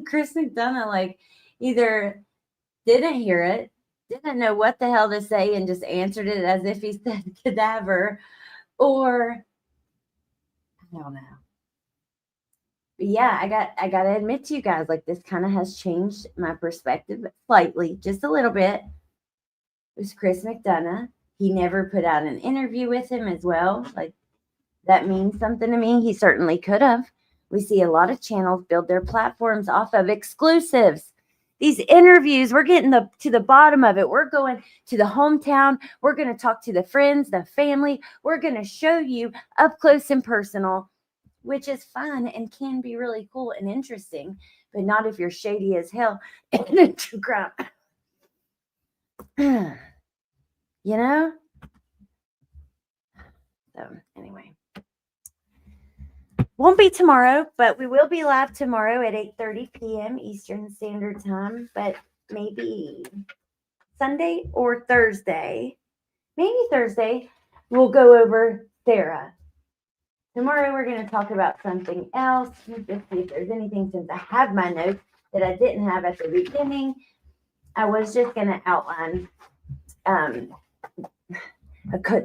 Chris McDonough, like, either didn't hear it, didn't know what the hell to say, and just answered it as if he said cadaver, or I don't know. But yeah, I gotta admit to you guys, like, this kind of has changed my perspective slightly, just a little bit. It was Chris McDonough. He never put out an interview with him as well. Like, that means something to me. He certainly could have. We see a lot of channels build their platforms off of exclusives. These interviews, we're getting to the bottom of it. We're going to the hometown. We're going to talk to the friends, the family. We're going to show you up close and personal, which is fun and can be really cool and interesting, but not if you're shady as hell and a true crime. You know? So anyway. Won't be tomorrow, but we will be live tomorrow at 8:30 p.m. Eastern Standard Time. But maybe Sunday or Thursday, maybe Thursday, we'll go over Sarah. Tomorrow we're going to talk about something else. Let's just see if there's anything, since I have my notes that I didn't have at the beginning. I was just going to outline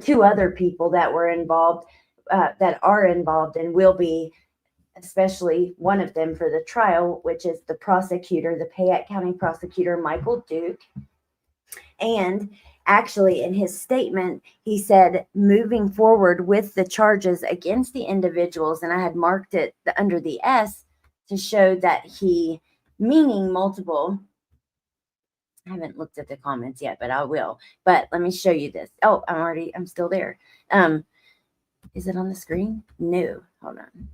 two other people that were involved, that are involved and will be, especially one of them for the trial, which is the prosecutor, the Payette County prosecutor, Michael Duke. And actually, in his statement, he said, moving forward with the charges against the individuals, and I had marked it under the S to show that he, meaning multiple, I haven't looked at the comments yet, but I will. But let me show you this. Oh, I'm still there. Is it on the screen? No, hold on.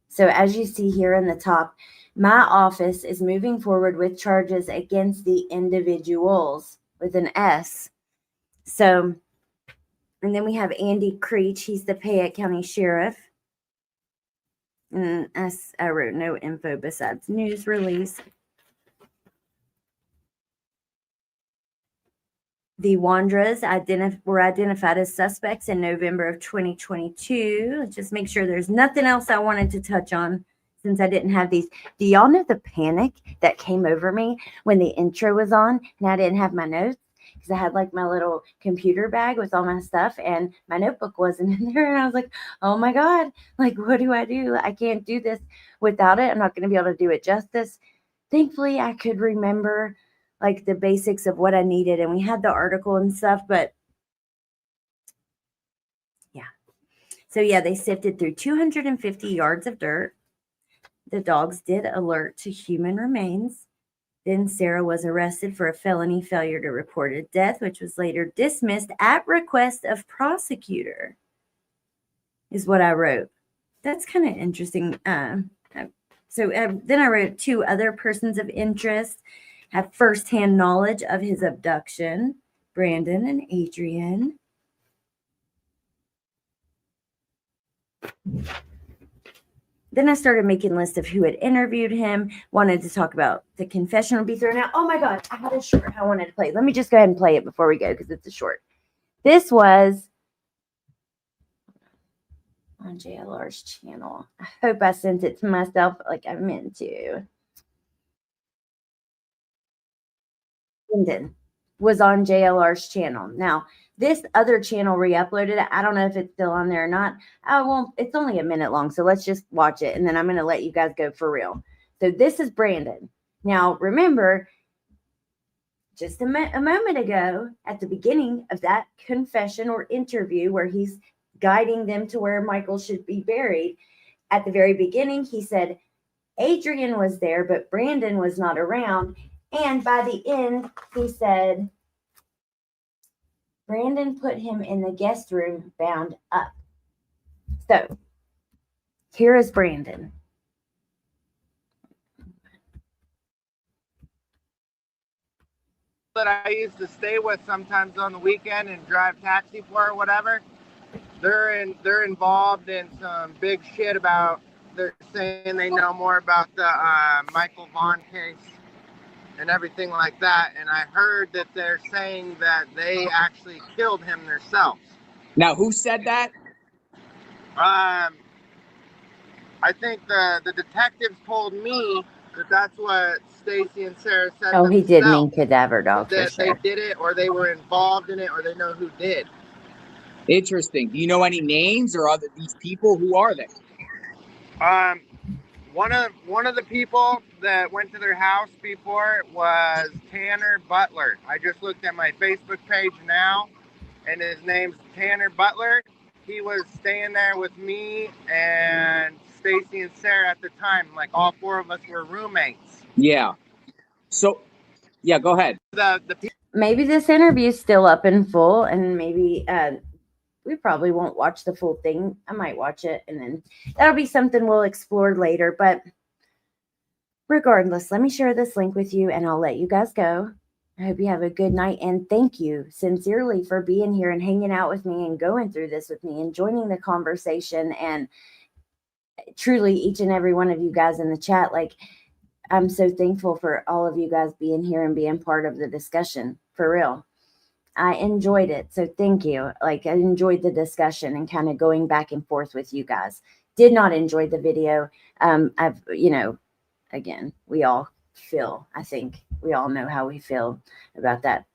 So as you see here in the top, my office is moving forward with charges against the individuals with an S. So, and then we have Andy Creech. He's the Payette County Sheriff. And I wrote no info besides news release. The Wondras were identified as suspects in November of 2022. Let's just make sure there's nothing else I wanted to touch on since I didn't have these. Do y'all know the panic that came over me when the intro was on and I didn't have my notes? Because I had like my little computer bag with all my stuff and my notebook wasn't in there. And I was like, oh my God, like, what do? I can't do this without it. I'm not going to be able to do it justice. Thankfully, I could remember like the basics of what I needed. And we had the article and stuff, but yeah. So yeah, they sifted through 250 yards of dirt. The dogs did alert to human remains. Then Sarah was arrested for a felony failure to report a death, which was later dismissed at request of prosecutor, is what I wrote. That's kind of interesting. Then I wrote two other persons of interest have firsthand knowledge of his abduction, Brandon and Adrian. Then I started making lists of who had interviewed him, wanted to talk about the confessional be thrown out. Oh my God, I had a short I wanted to play. Let me just go ahead and play it before we go because it's a short. This was on JLR's channel. I hope I sent it to myself like I meant to. Brandon was on JLR's channel. Now, this other channel re-uploaded it. I don't know if it's still on there or not. I won't. It's only a minute long, so let's just watch it, and then I'm going to let you guys go for real. So this is Brandon. Now, remember, just a moment ago, at the beginning of that confession or interview where he's guiding them to where Michael should be buried, at the very beginning, he said Adrian was there, but Brandon was not around. And by the end, he said, Brandon put him in the guest room bound up. So, here is Brandon. That I used to stay with sometimes on the weekend and drive taxi for or whatever, they're involved in some big shit about, they're saying they know more about the Michael Vaughan case and everything like that. And I heard that they're saying that they actually killed him themselves. Now, who said that? I think the detectives told me that that's what Stacey and Sarah said. Oh, he did mean cadaver dog for that sure. They did it, or they were involved in it, or they know who did. Interesting. Do you know any names or other these people? Who are they? One of the people that went to their house before was Tanner Butler. I just looked at my Facebook page now, and his name's Tanner Butler. He was staying there with me and Stacey and Sarah at the time. Like, all four of us were roommates. Yeah. So, yeah, go ahead. Maybe this interview is still up in full, and maybe we probably won't watch the full thing. I might watch it, and then that'll be something we'll explore later. But regardless, let me share this link with you, and I'll let you guys go. I hope you have a good night, and thank you sincerely for being here and hanging out with me and going through this with me and joining the conversation. And truly, each and every one of you guys in the chat, like, I'm so thankful for all of you guys being here and being part of the discussion, for real. I enjoyed it. So thank you. Like, I enjoyed the discussion and kind of going back and forth with you guys. Did not enjoy the video. I've, again, we all feel, I think we all know how we feel about that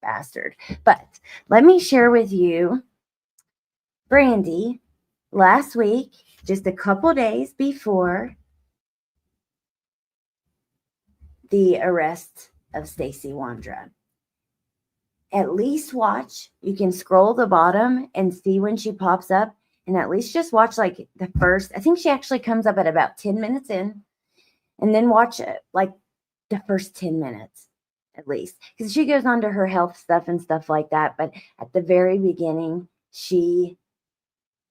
bastard. But let me share with you, Brandy, last week, just a couple days before the arrest of StaceyWondra. At least watch. You can scroll the bottom and see when she pops up, and at least just watch like the first. I think she actually comes up at about 10 minutes in, and then watch it like the first 10 minutes at least, because she goes on to her health stuff and stuff like that. But at the very beginning, she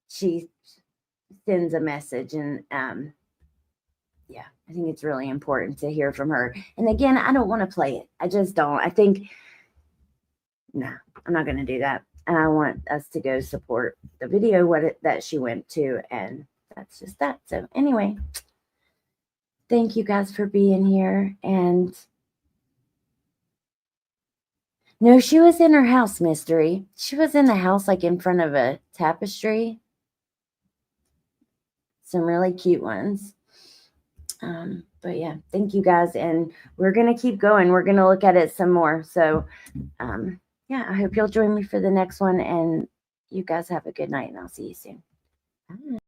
sends a message, and yeah, I think it's really important to hear from her. And again, I don't want to play it. I just don't. I think, no, I'm not going to do that. And I want us to go support the video that she went to, and that's just that. So anyway, thank you guys for being here. And no, she was in her house, Mystery. She was in the house, like in front of a tapestry. Some really cute ones. But yeah, thank you guys. And we're going to keep going. We're going to look at it some more. So, yeah, I hope you'll join me for the next one, and you guys have a good night, and I'll see you soon. Bye.